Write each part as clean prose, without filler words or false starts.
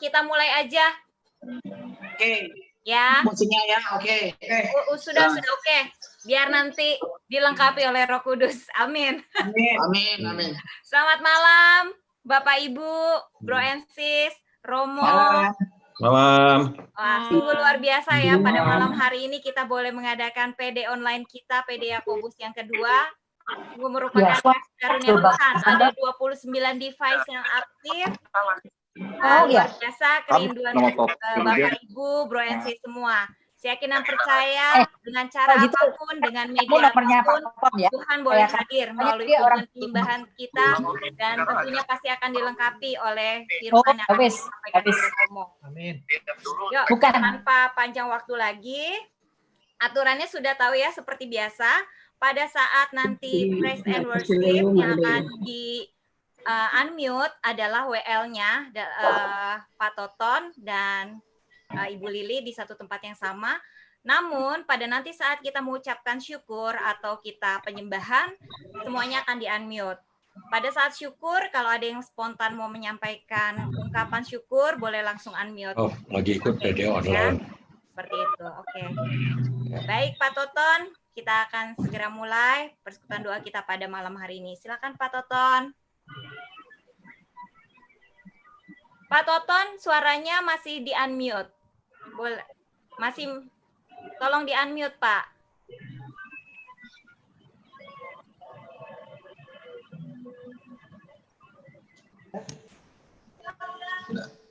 kita mulai aja. Oke. Ya. Musiknya ya, oke. Sudah oke. Biar nanti dilengkapi oleh Roh Kudus. Amin. Amin. Selamat malam, Bapak Ibu, Bro and Sis, Romo. Malam. Wah, sungguh luar biasa ya, pada malam hari ini kita boleh mengadakan PD online kita, PD Yakobus yang kedua. Sungguh merupakan karunia Tuhan. Ada 29 device yang aktif. Luar biasa kerinduan Bapak Ibu, Bro and Sis semua. Saya yakin dan percaya dengan cara apapun, dengan media apapun, Tuhan boleh hadir melalui hubungan penyembahan kita, dan tentunya pasti akan dilengkapi oleh firman yang akan disampaikan oleh Romo. Amin. Yuk, tanpa panjang waktu lagi, aturannya sudah tahu ya, seperti biasa. Pada saat nanti praise and worship yang akan di unmute adalah WL-nya Pak Toton dan Ibu Lili di satu tempat yang sama. Namun pada nanti saat kita mengucapkan syukur atau kita penyembahan, semuanya akan di-unmute. Pada saat syukur, kalau ada yang spontan mau menyampaikan ungkapan syukur, boleh langsung unmute. Oh, lagi ikut PD online. Seperti itu, oke. Baik Pak Toton, kita akan segera mulai persekutuan doa kita pada malam hari ini. Silakan Pak Toton. Pak Toton, suaranya masih di-unmute. Boleh. Masih, tolong di-unmute, Pak.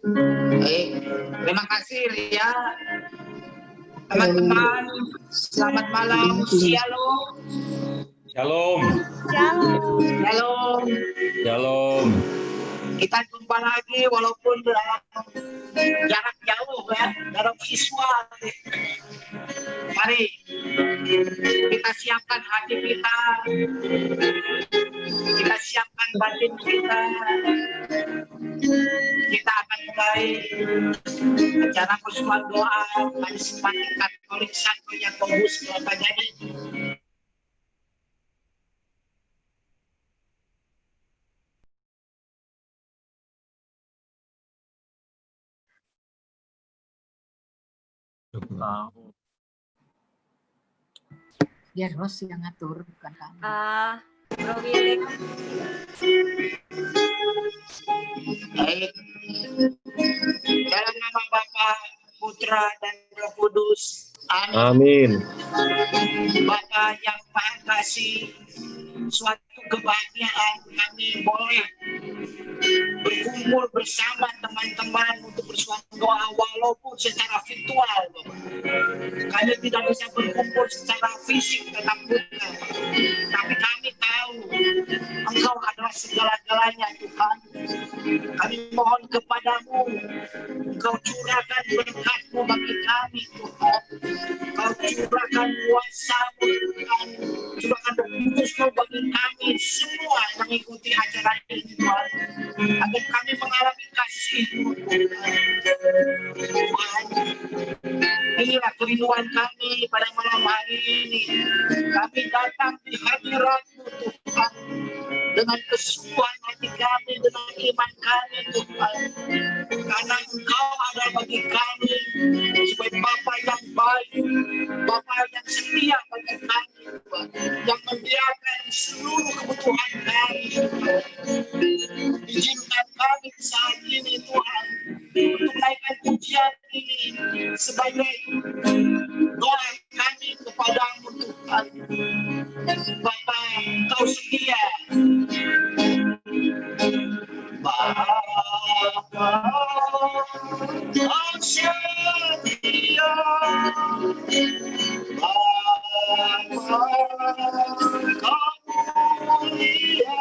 Baik, terima kasih Ria. Teman-teman, selamat malam. Shalom. Shalom. Shalom. Shalom. Kita jumpa lagi walaupun dalam jarak jauh ya, dalam visual. Mari kita siapkan hati kita, kita siapkan batin kita. Kita akan mulai acara persekutuan doa Karismatik Katolik Santo Yakobus Kelapa-Gading. Biar Ros yang ngatur, bukan kamu. Bro Willy. Baik. Dalam nama Bapa, Putra, dan Roh Kudus. Amin. Bapa yang Maha Kasih, suatu kebahagiaan kami boleh berkumpul bersama teman-teman untuk bersuatu doa walaupun secara virtual, Bapak. Kami tidak bisa berkumpul secara fisik tetap muka, tapi kami tahu Engkau adalah segala-galanya Tuhan. Kami mohon kepadamu, Engkau curahkan berkat-Mu bagi kami Tuhan. Engkau curahkan kuasa-Mu Tuhan. Curahkan Roh-Kudus-Mu bagi kami semua yang mengikuti acara ini Tuhan. Agar kami mengalami kasih-Mu Tuhan. Inilah kerinduan kami pada malam hari ini. Kami datang di hadirat-Mu Tuhan. Dengan kesungguhan hati kami, dengan iman kami Tuhan. Karena Engkau ada bagi kami sebagai Bapa yang baik, Bapa yang setia bagi kami Tuhan. Yang membiarkan seluruh kebutuhan kami Tuhan. Izinkan kami saat ini Tuhan untuk menaikkan pujian ini sebagai doa kami kepadamu Tuhan. Bapa, Engkau setia. Bapa, Engkau setia. Bapa, Engkau mulia.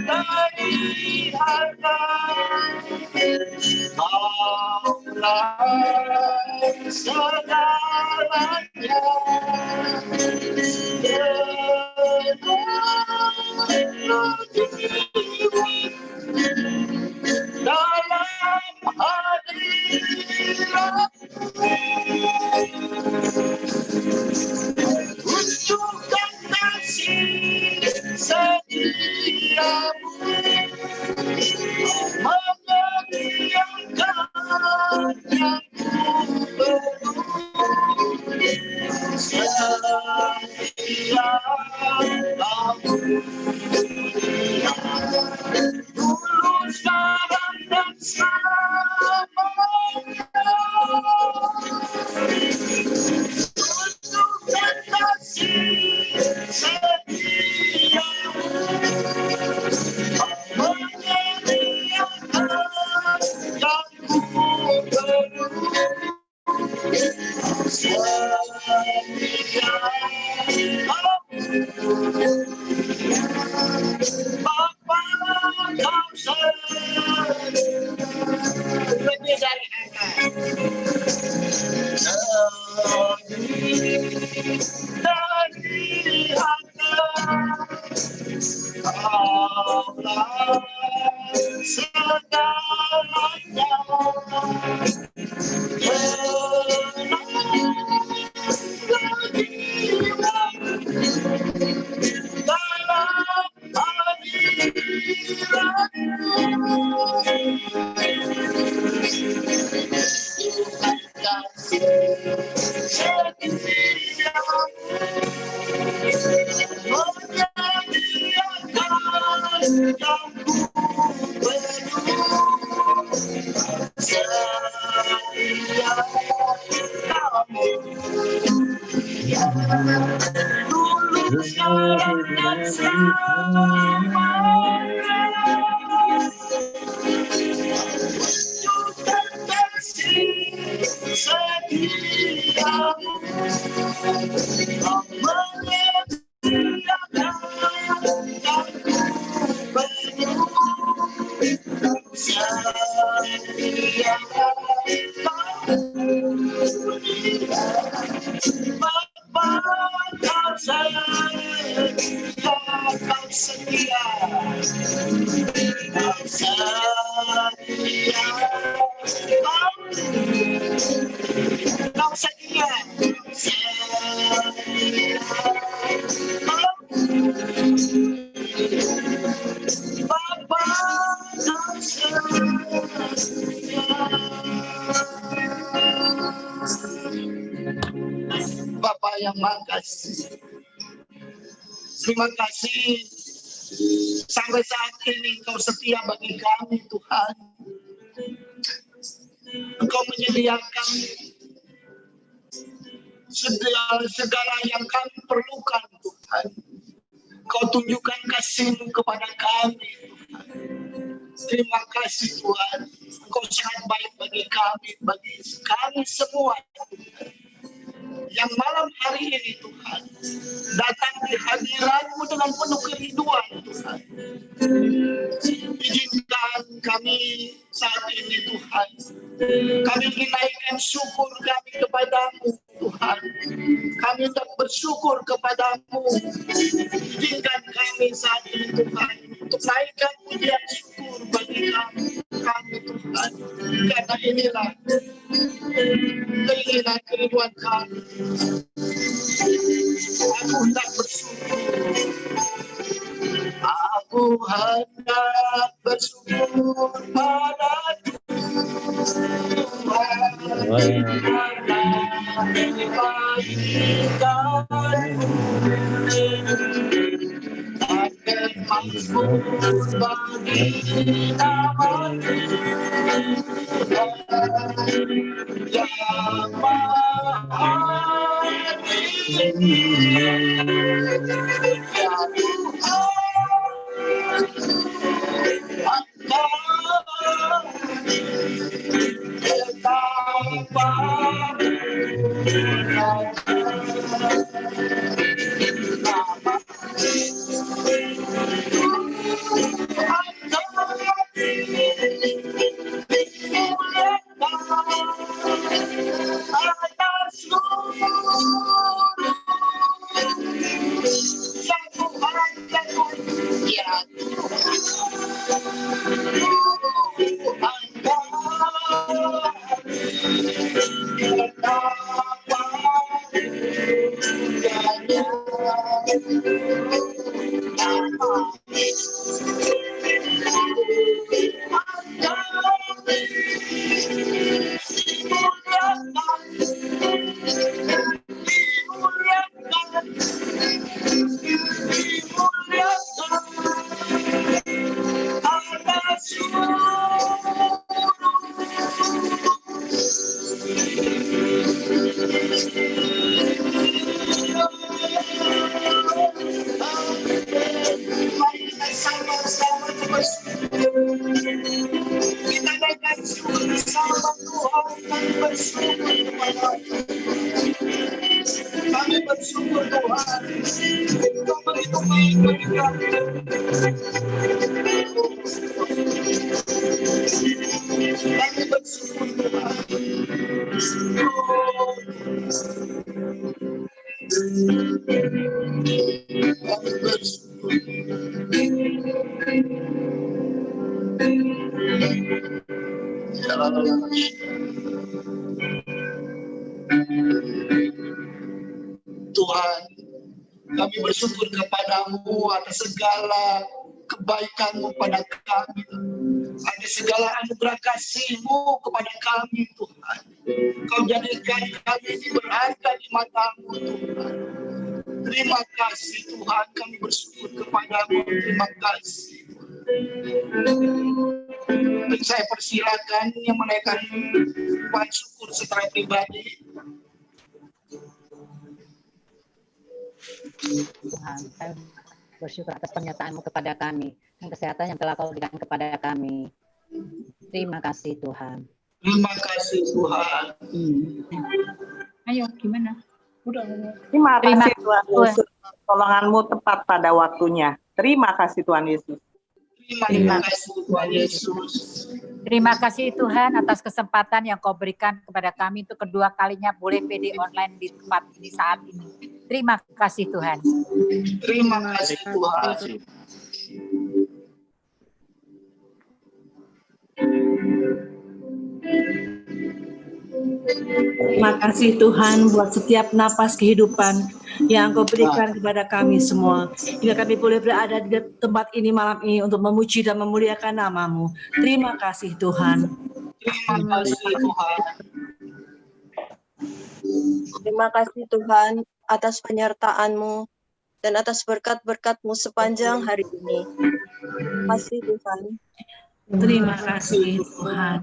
Dari harta Allah segalanya. lebih dari anak. Dari anak Allah segalanya. Bapak yang makasih. Terima kasih sampai saat ini Engkau setia bagi kami Tuhan. Engkau menyediakan segala yang kami perlukan Tuhan. Engkau tunjukkan kasih-Mu kepada kami Tuhan. Terima kasih Tuhan. Engkau sangat baik bagi kami semua Tuhan. Yang malam hari ini Tuhan datang di hadirat-Mu dengan penuh kerinduan Tuhan. Izinkan kami saat ini Tuhan, kami ingin naikkan syukur kami kepadamu Tuhan. Kami tak bersyukur kepadamu. Izinkan kami saat ini Tuhan untuk naikkan pujian syukur bagi kami Tuhan. Karena inilah keinginan kerinduan kami. Aku hendak bersyukur. Aku hendak bersyukur pada Tuhan karena kebaikan-Mu dan makmur bagi nama-Mu yang maha ya kami bersyukur Tuhan. Engkau begitu baik bagi kami. Kami bersyukur Tuhan. Kami bersyukur. Tuhan, kami bersyukur kepadamu atas segala kebaikan-Mu pada kami, atas segala anugerah kasih-Mu kepada kami, Tuhan. Kau jadikan kami ini berharga di mata-Mu, Tuhan. Terima kasih, Tuhan. Kami bersyukur kepadamu. Terima kasih. Dan saya persilakan yang menaikkan ucapan syukur secara pribadi. Tuhan, saya bersyukur atas pernyataan-Mu kepada kami dan kesehatan yang telah Kau berikan kepada kami. Terima kasih Tuhan. Terima kasih Tuhan. Ayo, gimana? Terima kasih Tuhan Yesus. Pertolongan-Mu tepat pada waktunya. Terima kasih Tuhan Yesus. Terima kasih Tuhan Yesus. Terima kasih Tuhan atas kesempatan yang Kau berikan kepada kami untuk kedua kalinya boleh PD online di tempat ini saat ini. Terima kasih Tuhan. Terima kasih Tuhan. Terima kasih Tuhan buat setiap napas kehidupan yang Engkau berikan kepada kami semua. Hingga kami boleh berada di tempat ini malam ini untuk memuji dan memuliakan nama-Mu. Terima kasih Tuhan. Terima kasih Tuhan. Terima kasih Tuhan atas penyertaan-Mu dan atas berkat-berkat-Mu sepanjang hari ini. Terima kasih Tuhan. Terima kasih Tuhan.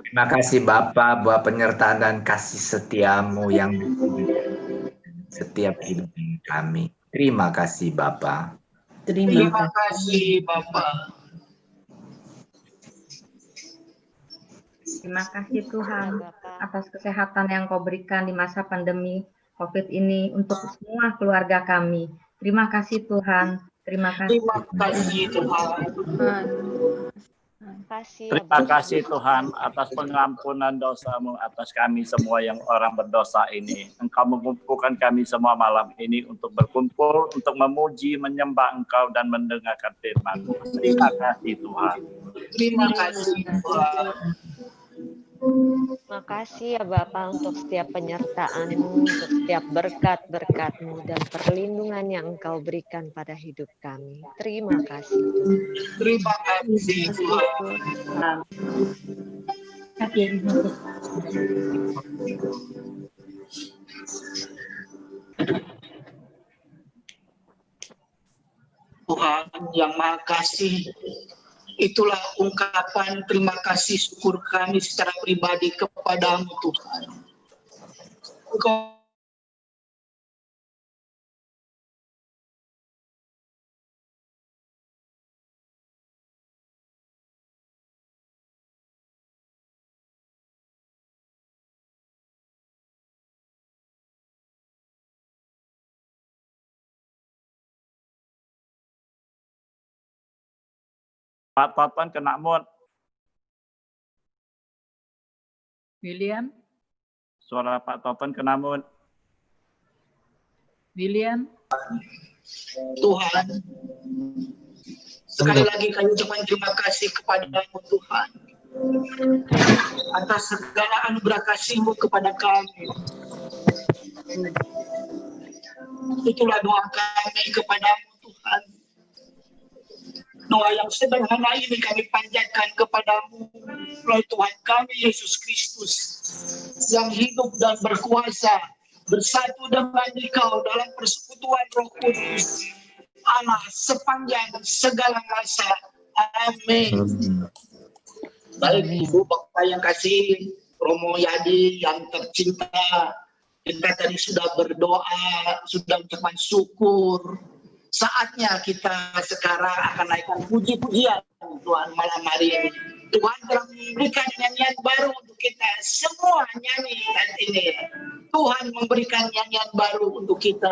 Terima kasih Bapa buat penyertaan dan kasih setia-Mu yang setiap hidup kami. Terima kasih Bapa. Terima kasih Bapa. Terima kasih Tuhan atas kesehatan yang Kau berikan di masa pandemi COVID ini untuk semua keluarga kami. Terima kasih Tuhan. Terima kasih. Terima kasih Tuhan. Terima kasih Tuhan atas pengampunan dosa-Mu atas kami semua yang orang berdosa ini. Engkau mengumpulkan kami semua malam ini untuk berkumpul, untuk memuji, menyembah Engkau dan mendengarkan firman-Mu. Terima kasih Tuhan. Terima kasih Tuhan. Terima kasih ya Bapak untuk setiap penyertaan-Mu, untuk setiap berkat-berkat-Mu dan perlindungan yang Engkau berikan pada hidup kami. Terima kasih. Terima kasih Tuhan. Tuhan yang Maha Kasih, itulah ungkapan terima kasih syukur kami secara pribadi kepadamu Tuhan. Engkau Pak Toton kena mute. William, Suara Pak Toton kena mute. William. Tuhan, sekali lagi kami ucapkan terima kasih kepadamu Tuhan atas segala anugerah kasih-Mu kepada kami. Itulah doa kami kepadamu Tuhan. Doa yang sederhana ini kami panjatkan kepadamu melalui Tuhan kami Yesus Kristus yang hidup dan berkuasa bersatu dengan Engkau dalam persekutuan Roh Kudus Allah sepanjang segala masa. Amin. Baik Ibu Bapak yang kasih, Romo Yadi yang tercinta, kita tadi sudah berdoa, sudah ucapan syukur. Saatnya kita sekarang akan naikkan puji-pujian Tuhan malam hari ini. Tuhan telah memberikan nyanyian baru untuk kita semua nyanyi saat ini. Tuhan memberikan nyanyian baru untuk kita.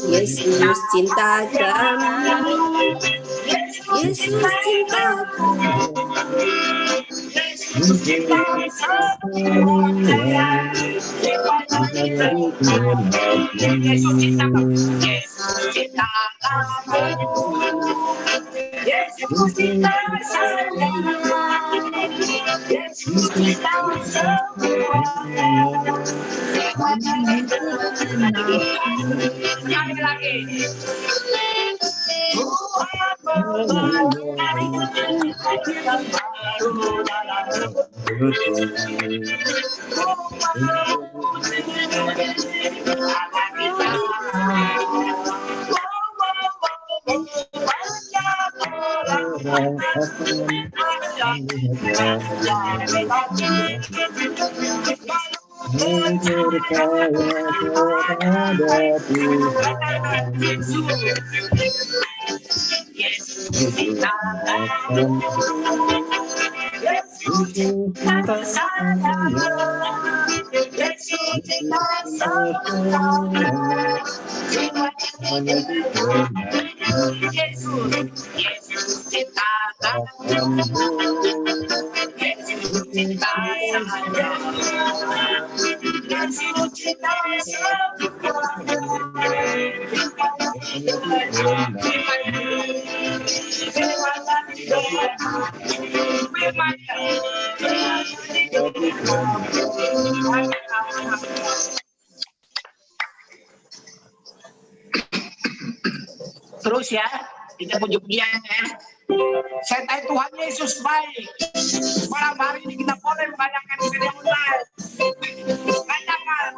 Yesus cinta kami, Yesus cinta Terus ya, kita pujuk dia ya. Saya tahu Tuhan Yesus baik. Malam hari ini kita boleh mengadakan video online. Katakan.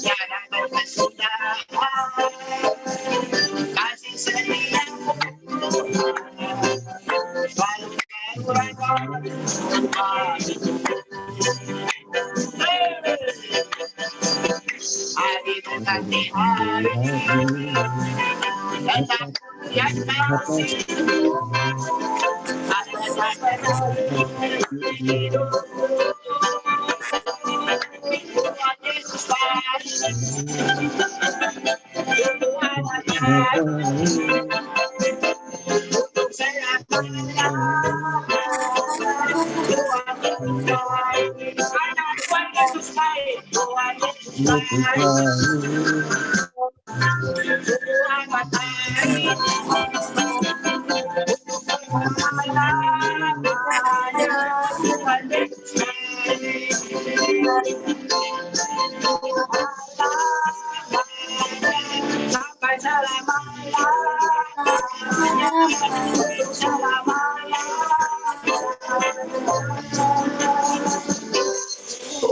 Ya, dan sudah kasih setia. Hari nanti hari datang yang kasih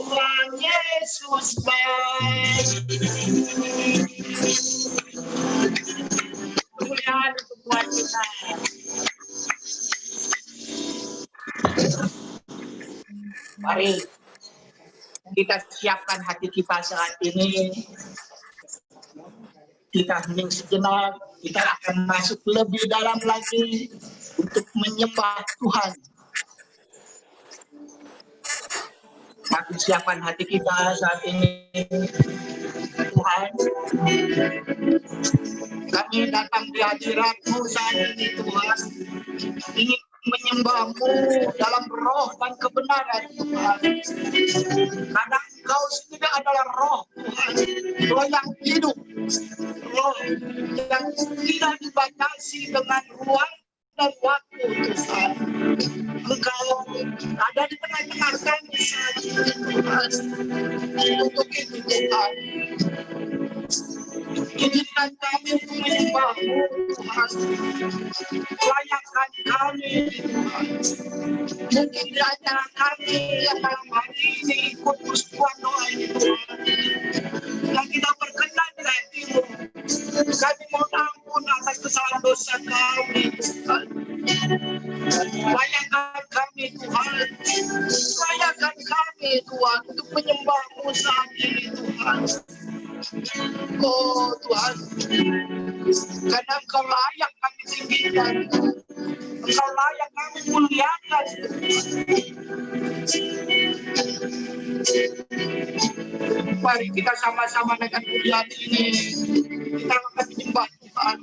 Tuhan Yesus baik. Kemuliaan untuk Tuhan kita. Mari kita siapkan hati kita saat ini. Kita hening sejenak. Kita akan masuk lebih dalam lagi untuk menyembah Tuhan. Mari siapkan hati kita saat ini. Tuhan, kami datang di hadirat-Mu saat ini Tuhan. Ingin menyembah-Mu dalam roh dan kebenaran Tuhan. Karena Engkau sendiri adalah roh Tuhan. Roh yang hidup. Roh yang tidak dibatasi dengan ruang dan waktu Tuhan. Engkau ada di tengah-tengah kami saat ini Tuhan. Untuk itu Tuhan, Izinkan kami untuk menyembah-Mu, Tuhan. Layakkan kami, Tuhan. Mungkin di antara kami yang malam hari ini ikut persekutuan doa ini, Tuhan. Yang kita berkenan di hati-Mu. Kami mohon ampun atas kesalahan dosa kami, Tuhan. Layakkan kami, Tuhan. Layakkan kami, Tuhan, untuk menyembah-Mu saat ini, Tuhan. Oh Tuhan, karena Engkau layak kami tinggikan, Engkau layak kami muliakan. Mari kita sama-sama dengan pujian ini kita akan menyembah Tuhan,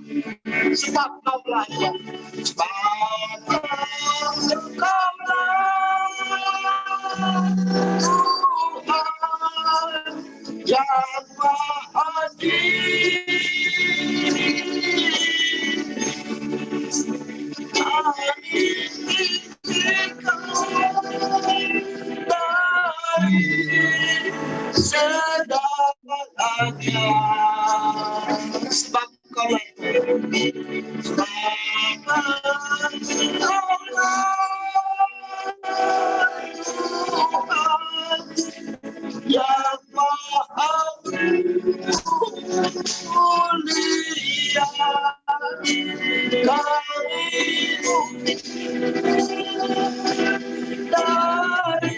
sebab Engkau layak, sebab Engkau layak, Tuhan yang Maha Adil. Dari sedalamnya, sebab Kau yang Maha mulia, Kau dari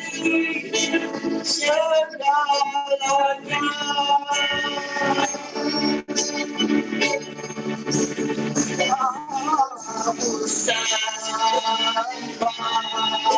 segalanya. Aku sembah, Kau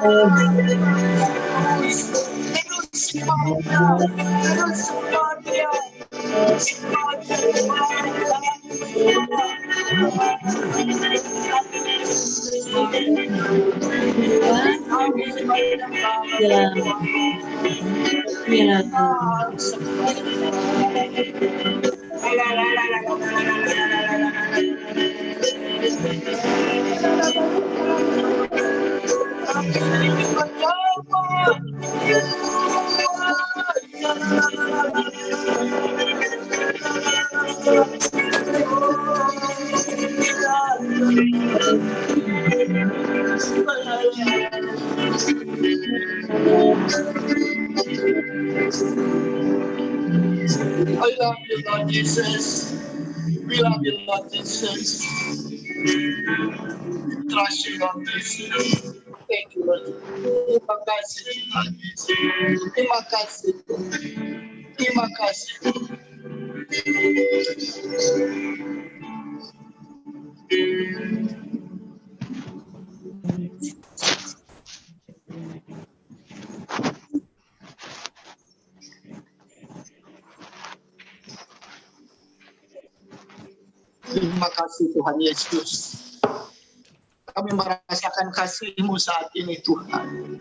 I love you, Lord Jesus. We love you, Lord Jesus. We trust you, Lord Jesus. Thank you, Lord. Terima kasih, Tuhan Yesus. Terima kasih, Tuhan. Terima kasih. Terima kasih Tuhan Yesus. Kami merasakan kasih-Mu saat ini Tuhan.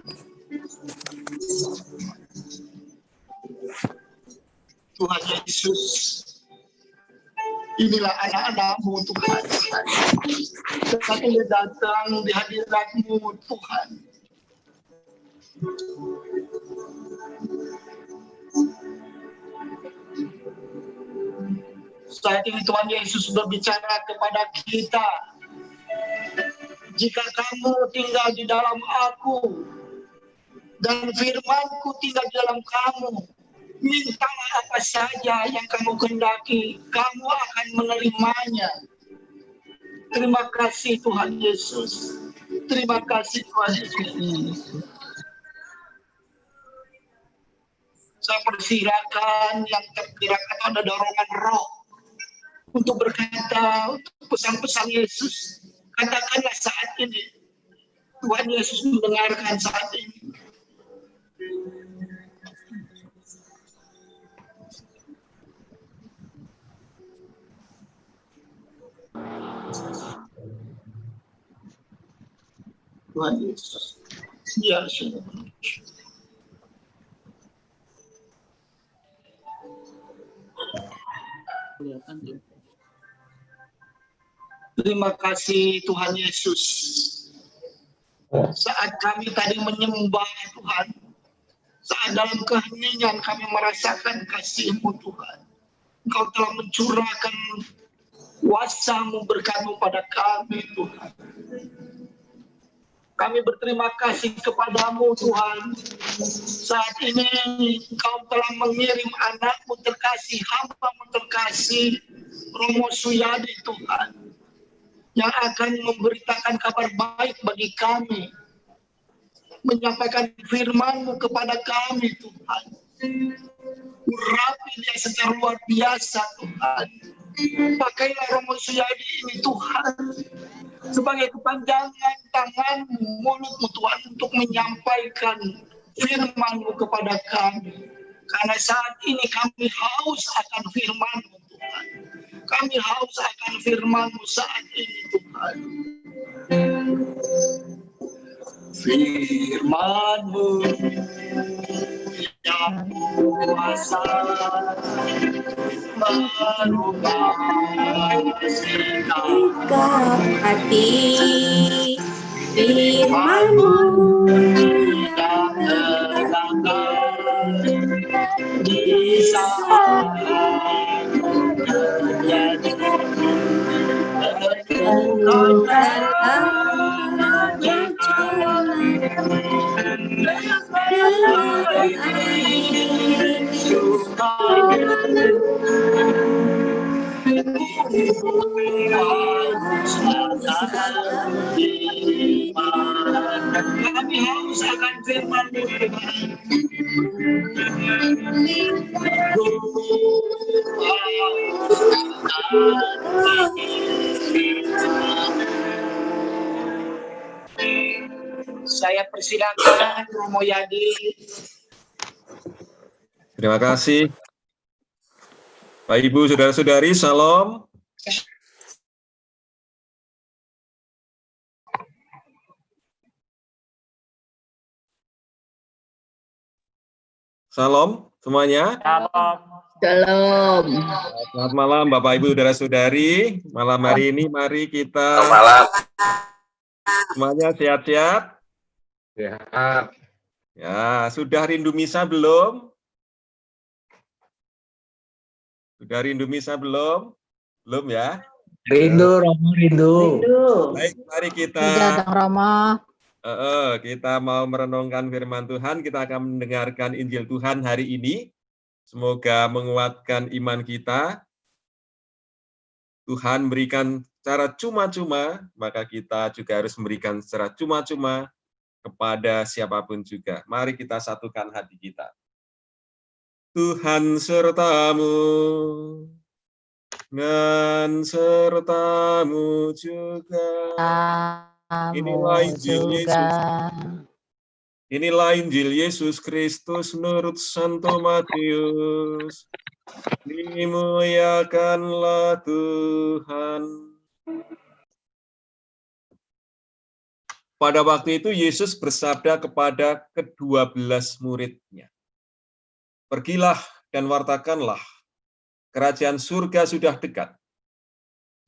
Tuhan Yesus, inilah anak-anak-Mu Tuhan. Saat ini datang di hadirat-Mu Tuhan. Saat ini Tuhan Yesus berbicara kepada kita. Jika kamu tinggal di dalam aku, dan firman-Ku tinggal di dalam kamu, mintalah apa saja yang kamu kehendaki, kamu akan menerimanya. Terima kasih Tuhan Yesus. Terima kasih Tuhan Yesus. Saya persilakan yang tergerak atau ada dorongan roh untuk berkata, untuk pesan-pesan Yesus. Katakanlah saat ini. Tuhan Yesus mendengarkan saat ini. Tuhan Yesus. Ya, Tuhan. Terima kasih Tuhan Yesus. Saat kami tadi menyembah Tuhan, saat dalam keheningan kami merasakan kasih-Mu Tuhan. Engkau telah mencurahkan kuasa-Mu, berkat-Mu pada kami Tuhan. Kami berterima kasih kepadamu Tuhan. Saat ini Engkau telah mengirim anak-Mu terkasih, hamba-Mu terkasih, Romo Suyadi Tuhan, yang akan memberitakan kabar baik bagi kami, menyampaikan firman-Mu kepada kami Tuhan. Urapi dia secara luar biasa Tuhan. Pakailah Romo Suyadi ini Tuhan sebagai kepanjangan tangan-Mu, mulut-Mu Tuhan, untuk menyampaikan firman-Mu kepada kami. Karena saat ini kami haus akan firman-Mu Tuhan. Kami haus akan firman-Mu saat ini Tuhan. Firman-Mu yang kuasa merubah sikap hati. Firman-Mu yang terangkan di saat terjadi kami haus akan firman-Mu Saya persilakan Romo Yadi. Terima kasih. Bapak Ibu, saudara-saudari, salam. Salam semuanya. Shalom. Shalom. Selamat malam Bapak Ibu, saudara-saudari. Malam hari ini mari kita semuanya sehat-sehat. Sehat. Ya, sudah rindu misa belum? Sudah rindu misa belum? Belum ya? Rindu, Romo, rindu. Baik, mari kita kita mau merenungkan firman Tuhan. Kita akan mendengarkan Injil Tuhan hari ini. Semoga menguatkan iman kita. Tuhan berikan secara cuma-cuma, maka kita juga harus memberikan secara cuma-cuma kepada siapapun juga. Mari kita satukan hati kita. Tuhan sertamu, dan sertamu juga. Inilah Injil Yesus. Inilah Injil Yesus Kristus menurut Santo Matius. Dimuliakanlah Tuhan. Pada waktu itu Yesus bersabda kepada ke-12 muridnya, "Pergilah dan wartakanlah, kerajaan surga sudah dekat.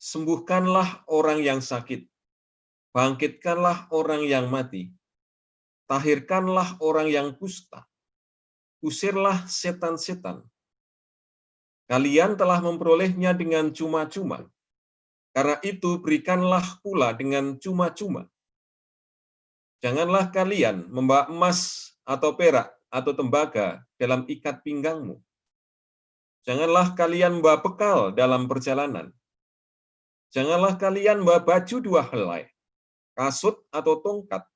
Sembuhkanlah orang yang sakit, bangkitkanlah orang yang mati, tahirkanlah orang yang kusta, usirlah setan-setan. Kalian telah memperolehnya dengan cuma-cuma, karena itu berikanlah pula dengan cuma-cuma. Janganlah kalian membawa emas atau perak atau tembaga dalam ikat pinggangmu. Janganlah kalian membawa bekal dalam perjalanan. Janganlah kalian membawa baju 2 helai, kasut atau tongkat,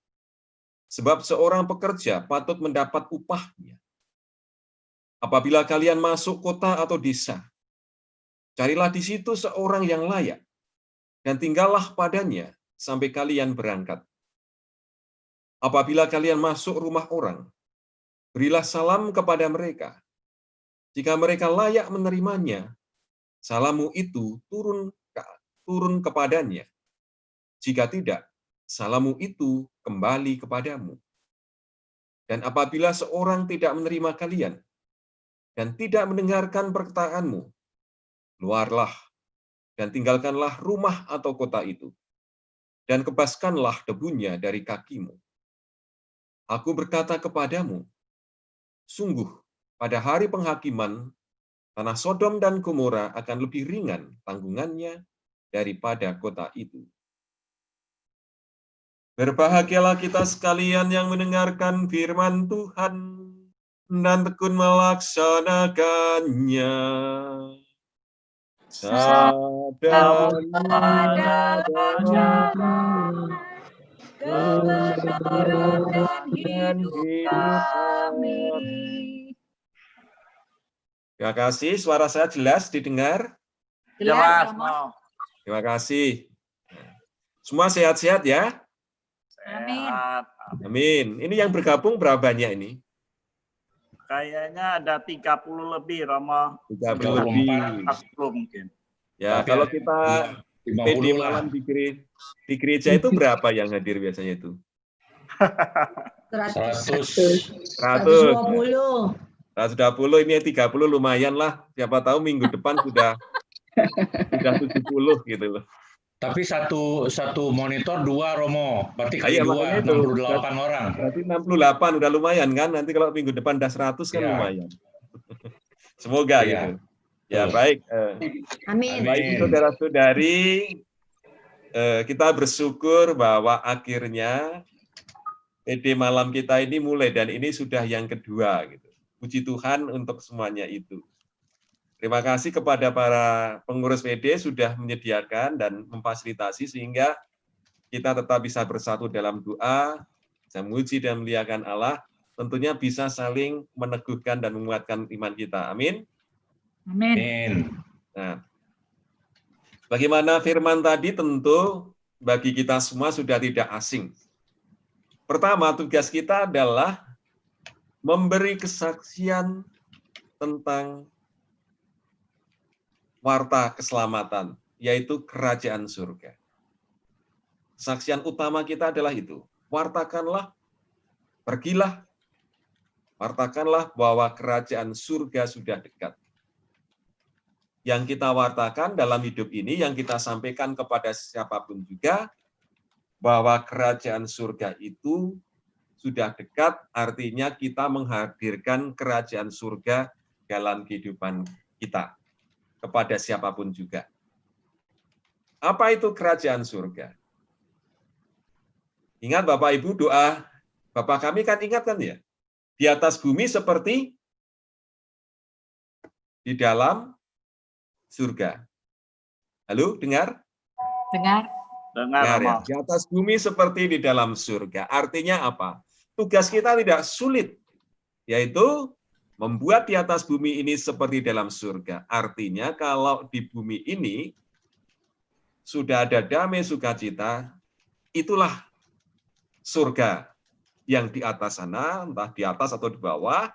sebab seorang pekerja patut mendapat upahnya. Apabila kalian masuk kota atau desa, carilah di situ seorang yang layak, dan tinggallah padanya sampai kalian berangkat. Apabila kalian masuk rumah orang, berilah salam kepada mereka. Jika mereka layak menerimanya, salammu itu turun kepadanya. Jika tidak, salammu itu kembali kepadamu. Dan apabila seorang tidak menerima kalian dan tidak mendengarkan perkataanmu, keluarlah dan tinggalkanlah rumah atau kota itu, dan kebaskanlah debunya dari kakimu. Aku berkata kepadamu, sungguh pada hari penghakiman, tanah Sodom dan Gomora akan lebih ringan tanggungannya daripada kota itu. Berbahagialah kita sekalian yang mendengarkan firman Tuhan dan tekun melaksanakannya. Sadar kebenaran hidup kami. Terima kasih, suara saya jelas didengar? Jelas, Terima kasih. Semua sehat-sehat ya? Amin. Amin. Ini yang bergabung berapa banyak ini? Kayaknya ada 30 lebih, Romo. 30 lebih. 40 mungkin. Ya, kalau kita PD malam di gereja itu berapa yang hadir biasanya itu? 120. 120. Ini 30 lumayan lah. Siapa tahu minggu depan sudah 70 gitu loh. Tapi satu monitor 2, Romo. Berarti kali 2, 68 orang. Berarti 68 udah lumayan kan? Nanti kalau minggu depan udah 100 kan lumayan. Semoga gitu. Ya, baik. Amin. Baik, saudara-saudari, kita bersyukur bahwa akhirnya PD malam kita ini mulai, dan ini sudah yang kedua gitu. Puji Tuhan untuk semuanya itu. Terima kasih kepada para pengurus PD sudah menyediakan dan memfasilitasi sehingga kita tetap bisa bersatu dalam doa, bisa memuji dan memuliakan Allah, tentunya bisa saling meneguhkan dan menguatkan iman kita. Amin. Amin. Nah, bagaimana firman tadi tentu bagi kita semua sudah tidak asing. Pertama, tugas kita adalah memberi kesaksian tentang warta keselamatan, yaitu kerajaan surga. Kesaksian utama kita adalah itu. Wartakanlah, pergilah, wartakanlah bahwa kerajaan surga sudah dekat. Yang kita wartakan dalam hidup ini, yang kita sampaikan kepada siapapun juga, bahwa kerajaan surga itu sudah dekat, artinya kita menghadirkan kerajaan surga dalam kehidupan kita, kepada siapapun juga. Apa itu kerajaan surga? Ingat Bapak Ibu, doa Bapak kami kan ingat kan ya? Di atas bumi seperti di dalam surga. Halo, dengar? Dengar. Dengar ya. Di atas bumi seperti di dalam surga. Artinya apa? Tugas kita tidak sulit, yaitu membuat di atas bumi ini seperti dalam surga. Artinya kalau di bumi ini sudah ada damai sukacita, itulah surga. Yang di atas sana, entah di atas atau di bawah,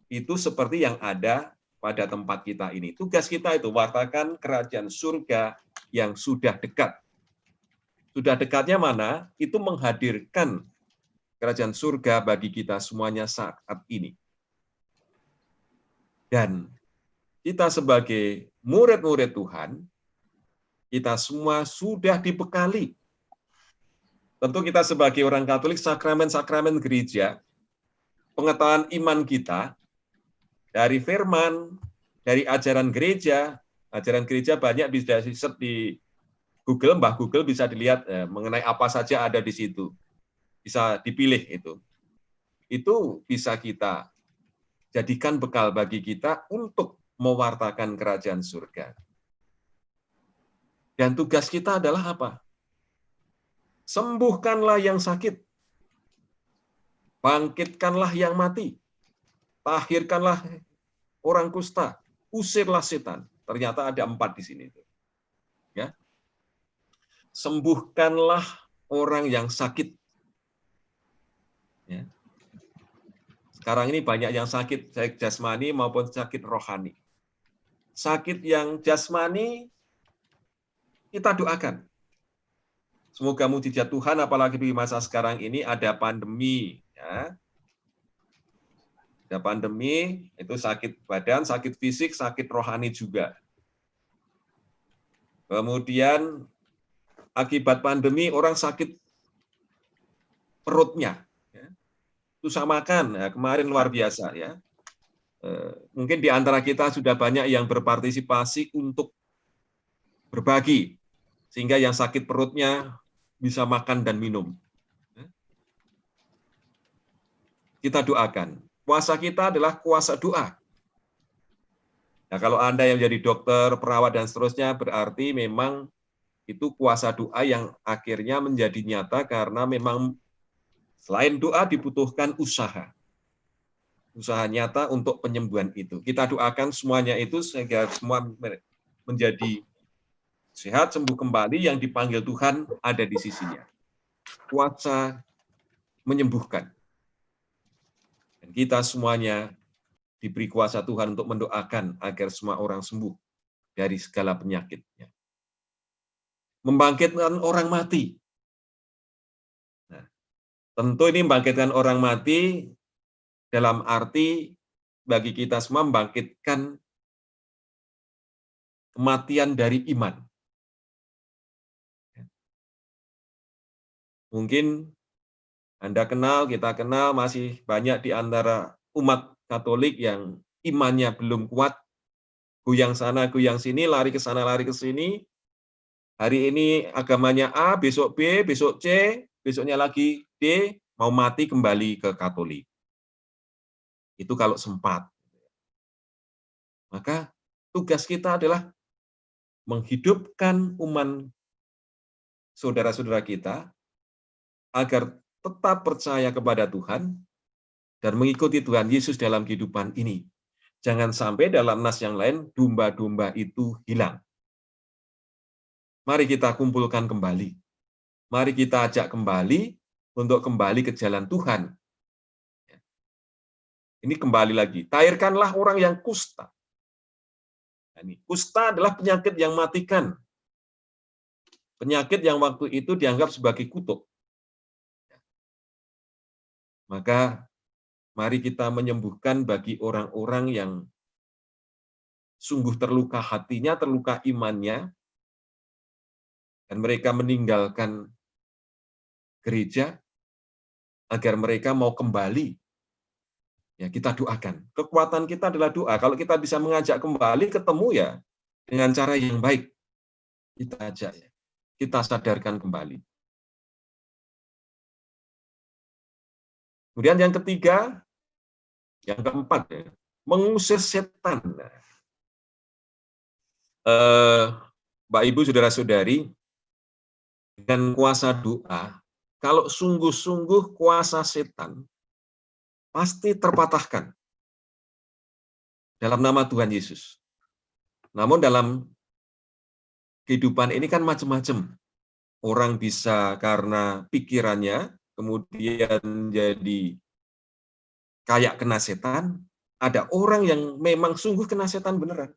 itu seperti yang ada pada tempat kita ini. Tugas kita itu wartakan kerajaan surga yang sudah dekat. Sudah dekatnya mana? Itu menghadirkan kerajaan surga bagi kita semuanya saat ini. Dan kita sebagai murid-murid Tuhan, kita semua sudah dibekali. Tentu kita sebagai orang Katolik, sakramen-sakramen gereja, pengetahuan iman kita, dari firman, dari ajaran gereja banyak bisa di-search di Google, Mbah Google bisa dilihat mengenai apa saja ada di situ. Bisa dipilih itu. Itu bisa kita jadikan bekal bagi kita untuk mewartakan kerajaan surga. Dan tugas kita adalah apa? Sembuhkanlah yang sakit. Bangkitkanlah yang mati. Tahirkanlah orang kusta. Usirlah setan. Ternyata ada 4 di sini. Ya. Sembuhkanlah orang yang sakit. Ya. Sekarang ini banyak yang sakit, baik jasmani maupun sakit rohani. Sakit yang jasmani, kita doakan. Semoga mujizat Tuhan, apalagi di masa sekarang ini ada pandemi. Ya. Ada pandemi, itu sakit badan, sakit fisik, sakit rohani juga. Kemudian akibat pandemi orang sakit perutnya, ya. Susah makan. Ya, kemarin luar biasa ya. Mungkin di antara kita sudah banyak yang berpartisipasi untuk berbagi sehingga yang sakit perutnya bisa makan dan minum. Ya. Kita doakan. Puasa kita adalah kuasa doa. Nah, kalau Anda yang jadi dokter, perawat dan seterusnya berarti memang itu kuasa doa yang akhirnya menjadi nyata karena memang selain doa dibutuhkan usaha. Usaha nyata untuk penyembuhan itu. Kita doakan semuanya itu sehingga semua menjadi sehat, sembuh kembali, yang dipanggil Tuhan ada di sisinya. Kuasa menyembuhkan. Dan kita semuanya diberi kuasa Tuhan untuk mendoakan agar semua orang sembuh dari segala penyakitnya. Membangkitkan orang mati. Nah, tentu ini membangkitkan orang mati dalam arti bagi kita semua membangkitkan kematian dari iman. Mungkin Anda kenal, kita kenal, masih banyak di antara umat Katolik yang imannya belum kuat, goyang sana, goyang sini, lari ke sana, lari ke sini. Hari ini agamanya A, besok B, besok C, besoknya lagi D, mau mati kembali ke Katolik. Itu kalau sempat. Maka tugas kita adalah menghidupkan umat saudara-saudara kita agar tetap percaya kepada Tuhan dan mengikuti Tuhan Yesus dalam kehidupan ini. Jangan sampai dalam nas yang lain domba-domba itu hilang. Mari kita kumpulkan kembali. Mari kita ajak kembali untuk kembali ke jalan Tuhan. Ini kembali lagi, tahirkanlah orang yang kusta. Kusta adalah penyakit yang matikan. Penyakit yang waktu itu dianggap sebagai kutuk. Maka mari kita menyembuhkan bagi orang-orang yang sungguh terluka hatinya, terluka imannya, dan mereka meninggalkan gereja agar mereka mau kembali. Ya, kita doakan. Kekuatan kita adalah doa. Kalau kita bisa mengajak kembali, ketemu ya dengan cara yang baik. Kita ajak ya. Kita sadarkan kembali. Kemudian yang ketiga, yang keempat ya, mengusir setan. Bapak Ibu saudara-saudari, dengan kuasa doa, kalau sungguh-sungguh kuasa setan pasti terpatahkan dalam nama Tuhan Yesus. Namun dalam kehidupan ini kan macam-macam. Orang bisa karena pikirannya, kemudian jadi kayak kena setan. Ada orang yang memang sungguh kena setan beneran.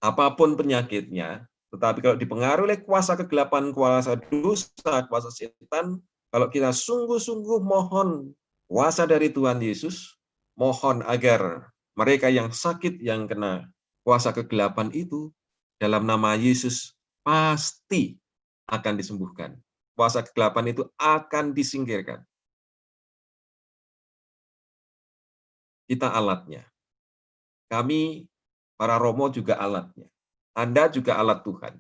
Apapun penyakitnya, tetapi kalau dipengaruhi oleh kuasa kegelapan, kuasa dosa, kuasa setan, kalau kita sungguh-sungguh mohon kuasa dari Tuhan Yesus, mohon agar mereka yang sakit, yang kena kuasa kegelapan itu, dalam nama Yesus pasti akan disembuhkan. Kuasa kegelapan itu akan disingkirkan. Kita alatnya. Kami, para Romo juga alatnya. Anda juga alat Tuhan.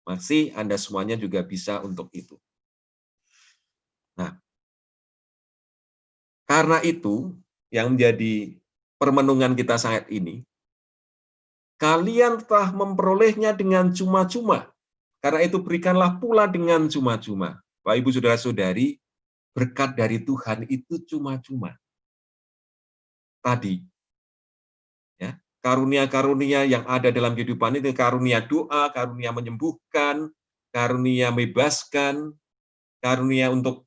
Masih Anda semuanya juga bisa untuk itu. Nah, karena itu yang menjadi permenungan kita saat ini, kalian telah memperolehnya dengan cuma-cuma. Karena itu berikanlah pula dengan cuma-cuma. Bapak Ibu saudara-saudari, berkat dari Tuhan itu cuma-cuma. Tadi, ya, karunia-karunia yang ada dalam kehidupan itu, karunia doa, karunia menyembuhkan, karunia membebaskan, karunia untuk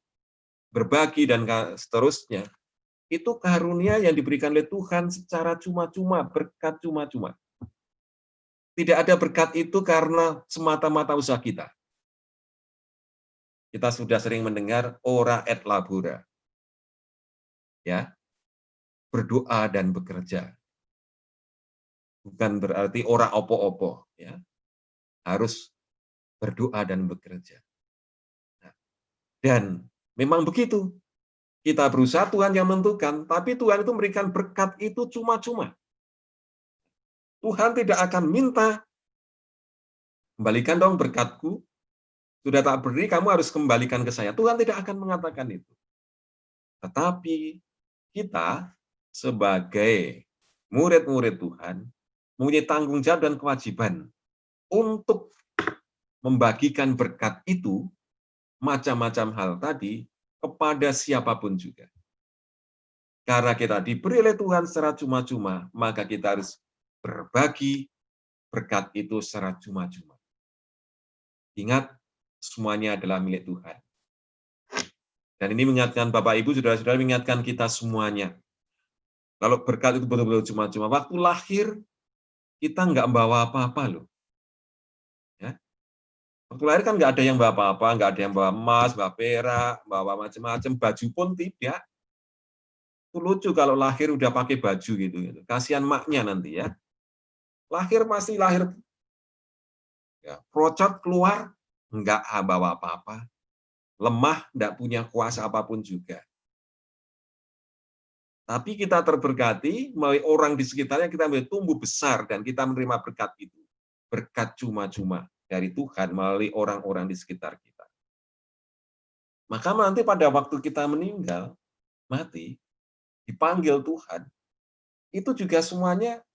berbagi, dan seterusnya. Itu karunia yang diberikan oleh Tuhan secara cuma-cuma, berkat cuma-cuma. Tidak ada berkat itu karena semata-mata usaha kita. Kita sudah sering mendengar ora et labora. Ya. Berdoa dan bekerja. Bukan berarti ora opo-opo, ya. Harus berdoa dan bekerja. Nah, dan memang begitu. Kita berusaha, Tuhan yang menentukan, tapi Tuhan itu memberikan berkat itu cuma-cuma. Tuhan tidak akan minta, kembalikan dong berkatku, sudah tak beri, kamu harus kembalikan ke saya. Tuhan tidak akan mengatakan itu. Tetapi kita sebagai murid-murid Tuhan mempunyai tanggung jawab dan kewajiban untuk membagikan berkat itu, macam-macam hal tadi, kepada siapapun juga. Karena kita diberi oleh Tuhan secara cuma-cuma, maka kita harus berbagi berkat itu secara cuma-cuma. Ingat, semuanya adalah milik Tuhan. Dan ini mengingatkan Bapak Ibu, saudara-saudara, mengingatkan kita semuanya. Kalau berkat itu betul-betul cuma-cuma, waktu lahir kita nggak bawa apa-apa loh. Ya. Waktu lahir kan nggak ada yang bawa apa-apa, nggak ada yang bawa emas, bawa perak, bawa macam-macam, baju pun tidak. Itu lucu kalau lahir udah pakai baju gitu. Kasihan maknya nanti ya. Lahir masih lahir, ya, procot keluar, nggak bawa apa-apa. Lemah, nggak punya kuasa apapun juga. Tapi kita terberkati, melalui orang di sekitarnya kita tumbuh besar dan kita menerima berkat itu. Berkat cuma-cuma dari Tuhan melalui orang-orang di sekitar kita. Maka nanti pada waktu kita meninggal, mati, dipanggil Tuhan, itu juga semuanya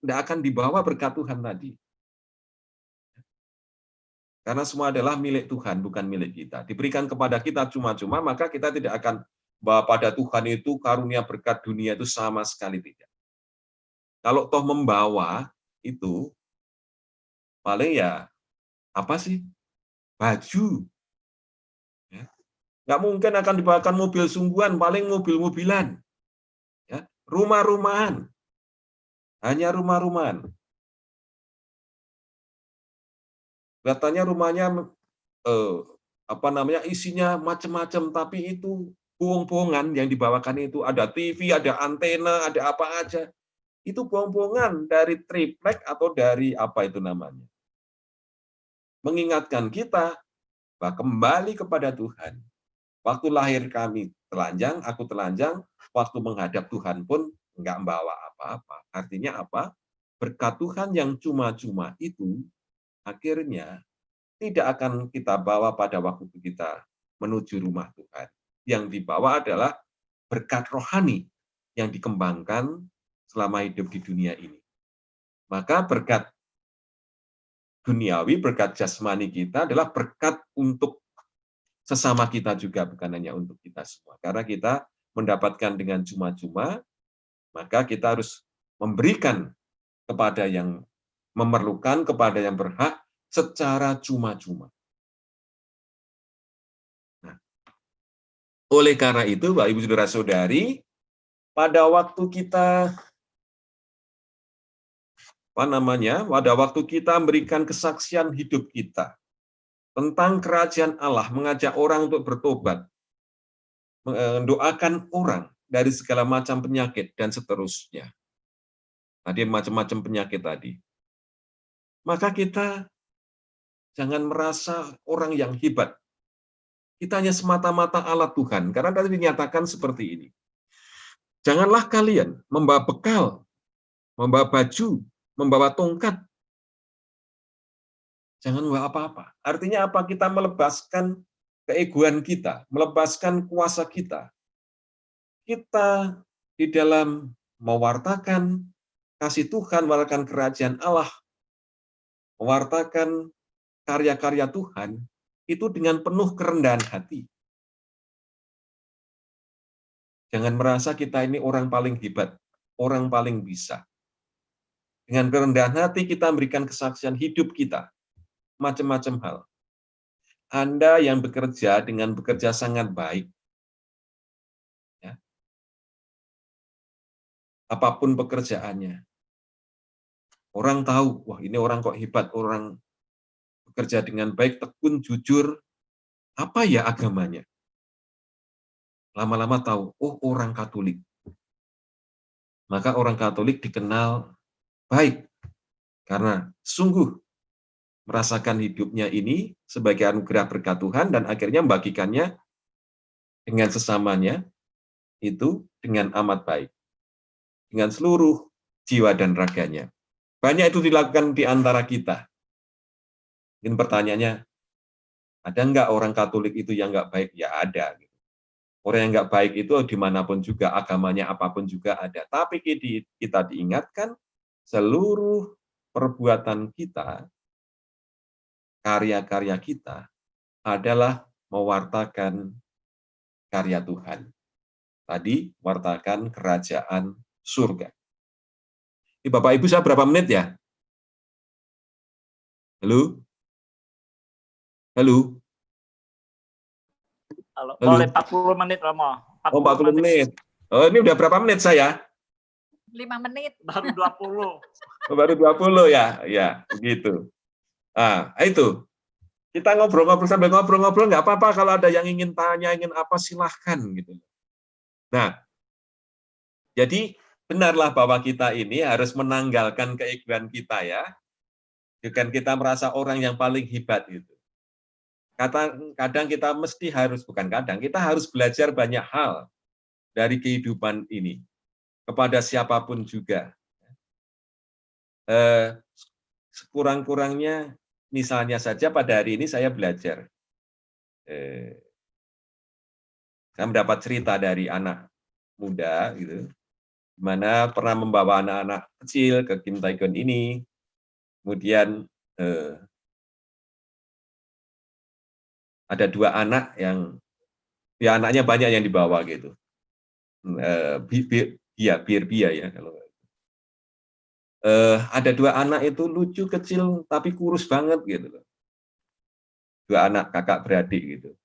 tidak akan dibawa berkat Tuhan tadi. Karena semua adalah milik Tuhan, bukan milik kita. Diberikan kepada kita cuma-cuma, maka kita tidak akan bahwa pada Tuhan itu karunia berkat dunia itu sama sekali tidak. Kalau toh membawa itu, paling ya apa sih? Baju. Nggak mungkin akan dibawakan mobil sungguhan, paling mobil-mobilan. Ya, rumah-rumahan. Hanya rumah-rumahan. Katanya rumahnya isinya macam-macam, tapi itu bohong-bohongan yang dibawakan itu. Ada TV, ada antena, ada apa aja. Itu bohong-bohongan dari triplek atau dari apa itu namanya. Mengingatkan kita bahwa kembali kepada Tuhan. Waktu lahir kami telanjang, aku telanjang, waktu menghadap Tuhan pun enggak membawa apa-apa. Artinya apa? Berkat Tuhan yang cuma-cuma itu akhirnya tidak akan kita bawa pada waktu kita menuju rumah Tuhan. Yang dibawa adalah berkat rohani yang dikembangkan selama hidup di dunia ini. Maka berkat duniawi, berkat jasmani kita adalah berkat untuk sesama kita juga, bukan hanya untuk kita semua. Karena kita mendapatkan dengan cuma-cuma, maka kita harus memberikan kepada yang memerlukan, kepada yang berhak, secara cuma-cuma. Nah, oleh karena itu, Bapak Ibu Saudara-saudari, pada waktu kita pada waktu kita memberikan kesaksian hidup kita tentang kerajaan Allah, mengajak orang untuk bertobat, mendoakan orang dari segala macam penyakit, dan seterusnya. Tadi macam-macam penyakit tadi. Maka kita jangan merasa orang yang hebat. Kita hanya semata-mata alat Tuhan, karena tadi dinyatakan seperti ini. Janganlah kalian membawa bekal, membawa baju, membawa tongkat, jangan membawa apa-apa. Artinya apa? Kita melepaskan keegoan kita, melepaskan kuasa kita. Kita di dalam mewartakan kasih Tuhan, mewartakan kerajaan Allah, mewartakan karya-karya Tuhan, itu dengan penuh kerendahan hati. Jangan merasa kita ini orang paling hebat, orang paling bisa. Dengan kerendahan hati kita memberikan kesaksian hidup kita, macam-macam hal. Anda yang bekerja dengan bekerja sangat baik, ya, apapun pekerjaannya, orang tahu, wah ini orang kok hebat, orang bekerja dengan baik, tekun, jujur, apa ya agamanya? Lama-lama tahu, oh orang Katolik. Maka orang Katolik dikenal baik, karena sungguh merasakan hidupnya ini sebagai anugerah berkat Tuhan, dan akhirnya membagikannya dengan sesamanya, itu dengan amat baik. Dengan seluruh jiwa dan raganya. Banyak itu dilakukan di antara kita. Mungkin pertanyaannya, ada nggak orang Katolik itu yang nggak baik? Ya ada. Orang yang nggak baik itu dimanapun juga, agamanya apapun juga ada. Tapi kita diingatkan, seluruh perbuatan kita, karya-karya kita, adalah mewartakan karya Tuhan. Tadi, wartakan kerajaan surga. Ini Bapak Ibu, saya berapa menit ya? Halo? Halo? Halo. Boleh 40 menit, Romo. 40 menit. Oh, ini udah berapa menit saya? 5 menit. Baru 20. Baru 20 ya? Ya, begitu. Nah, itu. Kita ngobrol-ngobrol, sambil ngobrol-ngobrol, nggak apa-apa kalau ada yang ingin tanya, ingin apa, silahkan. Gitu. Nah, jadi benarlah bahwa kita ini harus menanggalkan keegoan kita ya. Bukan kita merasa orang yang paling hebat gitu. Kadang kita mesti harus, bukan kadang, kita harus belajar banyak hal dari kehidupan ini. Kepada siapapun juga. Sekurang-kurangnya, misalnya saja pada hari ini saya belajar. Saya mendapat cerita dari anak muda, gitu, di mana pernah membawa anak-anak kecil ke Kim Tae-gon ini, kemudian ada 2 anak yang, ya anaknya banyak yang dibawa gitu, Bia ya kalau. Ada 2 anak itu lucu kecil tapi kurus banget gitu loh. 2 anak kakak beradik gitu.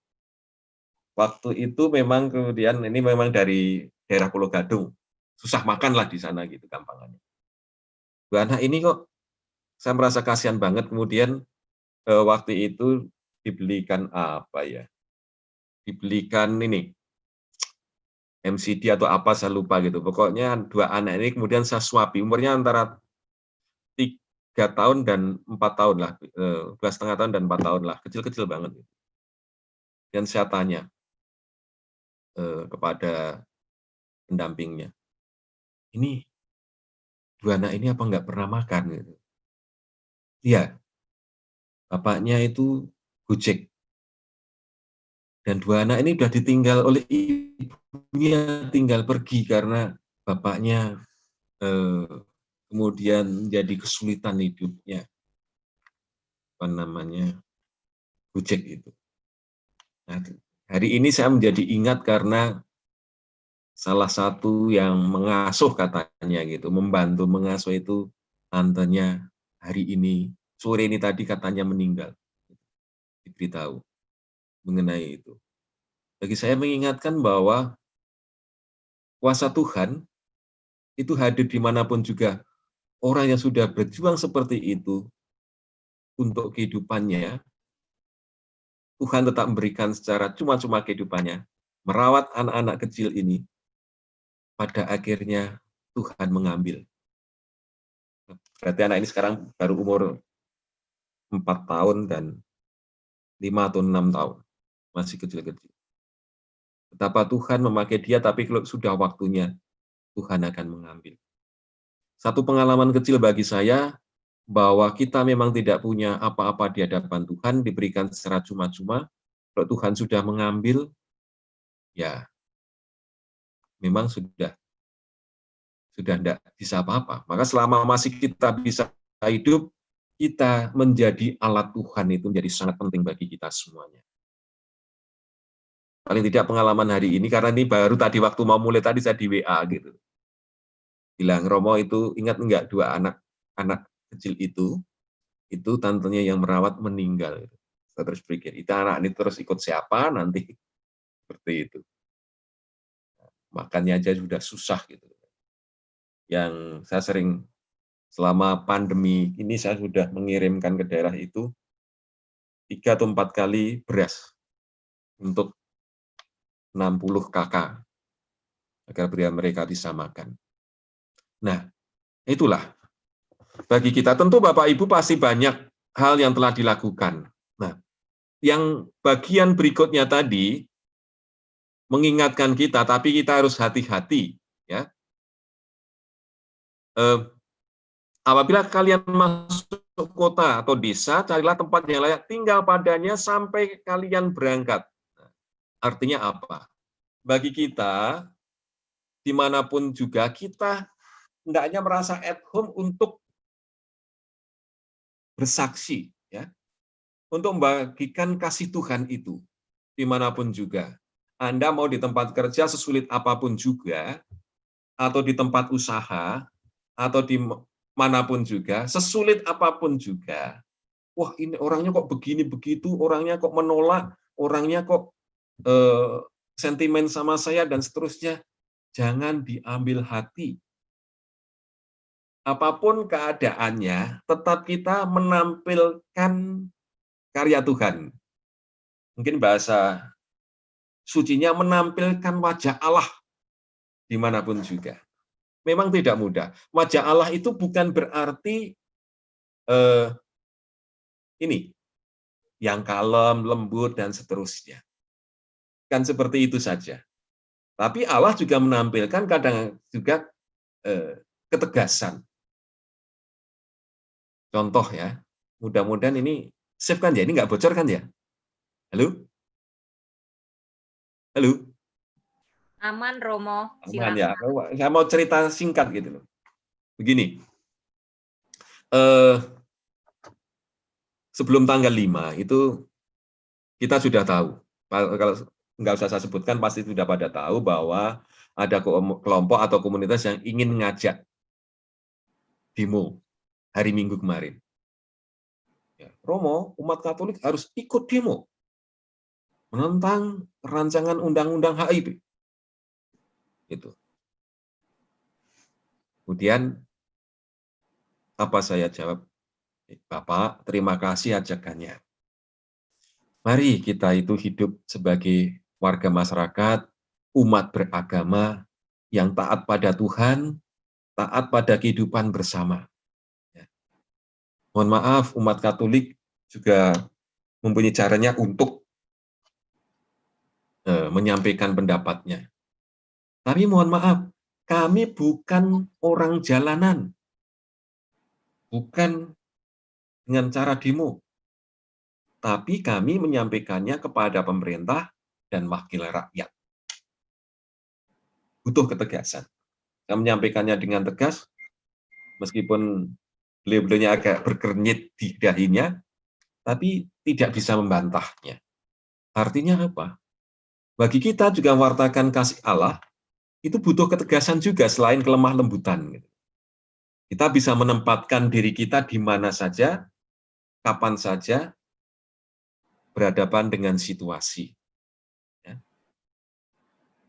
waktu itu memang kemudian ini memang dari daerah Pulau Gadung, susah makan lah di sana gitu gampangannya. Dua anak ini kok saya merasa kasihan banget, kemudian waktu itu dibelikan apa ya? Dibelikan ini MCD atau apa saya lupa gitu. Pokoknya dua anak ini kemudian saya suapi, umurnya antara 3 tahun dan 4 tahun lah, 2,5 tahun dan 4 tahun lah, kecil-kecil banget. Dan saya tanya kepada pendampingnya, ini dua anak ini apa nggak pernah makan gitu? Iya, bapaknya itu Gojek. Dan dua anak ini sudah ditinggal oleh ibunya, tinggal pergi karena bapaknya kemudian jadi kesulitan hidupnya. Apa namanya? Gojek itu. Nah, hari ini saya menjadi ingat karena salah satu yang mengasuh katanya gitu, membantu mengasuh itu tantenya hari ini, sore ini tadi katanya meninggal. Diberitahu mengenai itu. Bagi saya mengingatkan bahwa kuasa Tuhan itu hadir dimanapun juga. Orang yang sudah berjuang seperti itu untuk kehidupannya, Tuhan tetap memberikan secara cuma-cuma kehidupannya, merawat anak-anak kecil ini, pada akhirnya Tuhan mengambil. Berarti anak ini sekarang baru umur 4 tahun dan 5 atau 6 tahun, masih kecil-kecil. Betapa Tuhan memakai dia, tapi kalau sudah waktunya, Tuhan akan mengambil. Satu pengalaman kecil bagi saya, bahwa kita memang tidak punya apa-apa di hadapan Tuhan, diberikan secara cuma-cuma. Kalau Tuhan sudah mengambil, ya memang sudah tidak bisa apa-apa. Maka selama masih kita bisa hidup, kita menjadi alat Tuhan, itu menjadi sangat penting bagi kita semuanya. Paling tidak pengalaman hari ini, karena ini baru tadi waktu mau mulai tadi saya di WA gitu. Bilang, Romo itu ingat enggak dua anak kecil itu tantenya yang merawat meninggal. Saya terus pikir, itu anak ini terus ikut siapa nanti, seperti itu. Makannya aja sudah susah gitu. Yang saya sering selama pandemi ini saya sudah mengirimkan ke daerah itu 3 atau 4 kali beras untuk 60 kakak agar mereka bisa makan. Nah, itulah bagi kita. Tentu Bapak Ibu pasti banyak hal yang telah dilakukan. Nah, yang bagian berikutnya tadi mengingatkan kita, tapi kita harus hati-hati, ya. Apabila kalian masuk kota atau desa, carilah tempat yang layak tinggal padanya sampai kalian berangkat. Artinya apa? Bagi kita, dimanapun juga, kita hendaknya merasa at home untuk bersaksi, ya, untuk membagikan kasih Tuhan itu, dimanapun juga. Anda mau di tempat kerja sesulit apapun juga, atau di tempat usaha, atau di manapun juga, sesulit apapun juga, wah ini orangnya kok begini begitu, orangnya kok menolak, orangnya kok sentimen sama saya, dan seterusnya, jangan diambil hati. Apapun keadaannya, tetap kita menampilkan karya Tuhan. Mungkin bahasa sucinya menampilkan wajah Allah dimanapun juga. Memang tidak mudah. Wajah Allah itu bukan berarti ini yang kalem, lembut, dan seterusnya. Kan seperti itu saja. Tapi Allah juga menampilkan kadang juga ketegasan. Contoh ya, mudah-mudahan ini save kan ya, ini nggak bocor kan ya? Halo? Halo? Aman, Romo. Aman Silakan. ya. Saya mau cerita singkat gitu loh. Begini. Sebelum tanggal 5 itu kita sudah tahu. Kalau nggak usah saya sebutkan, pasti sudah pada tahu bahwa ada kelompok atau komunitas yang ingin mengajak demo hari Minggu kemarin. Ya, Romo, umat Katolik harus ikut demo. menentang rancangan undang-undang HIP. Itu. Kemudian apa saya jawab? Bapak, terima kasih ajakannya. Mari kita itu hidup sebagai warga masyarakat, umat beragama yang taat pada Tuhan, taat pada kehidupan bersama. Ya. Mohon maaf, umat Katolik juga mempunyai caranya untuk menyampaikan pendapatnya. Tapi mohon maaf, kami bukan orang jalanan, bukan dengan cara demo, tapi kami menyampaikannya kepada pemerintah dan wakil rakyat. Butuh ketegasan. Saya menyampaikannya dengan tegas, meskipun beliau-beliaunya agak berkernyit di dahinya, tapi tidak bisa membantahnya. Artinya apa? Bagi kita juga mewartakan kasih Allah, itu butuh ketegasan juga selain kelemah lembutan. Kita bisa menempatkan diri kita di mana saja, kapan saja, berhadapan dengan situasi. Ya.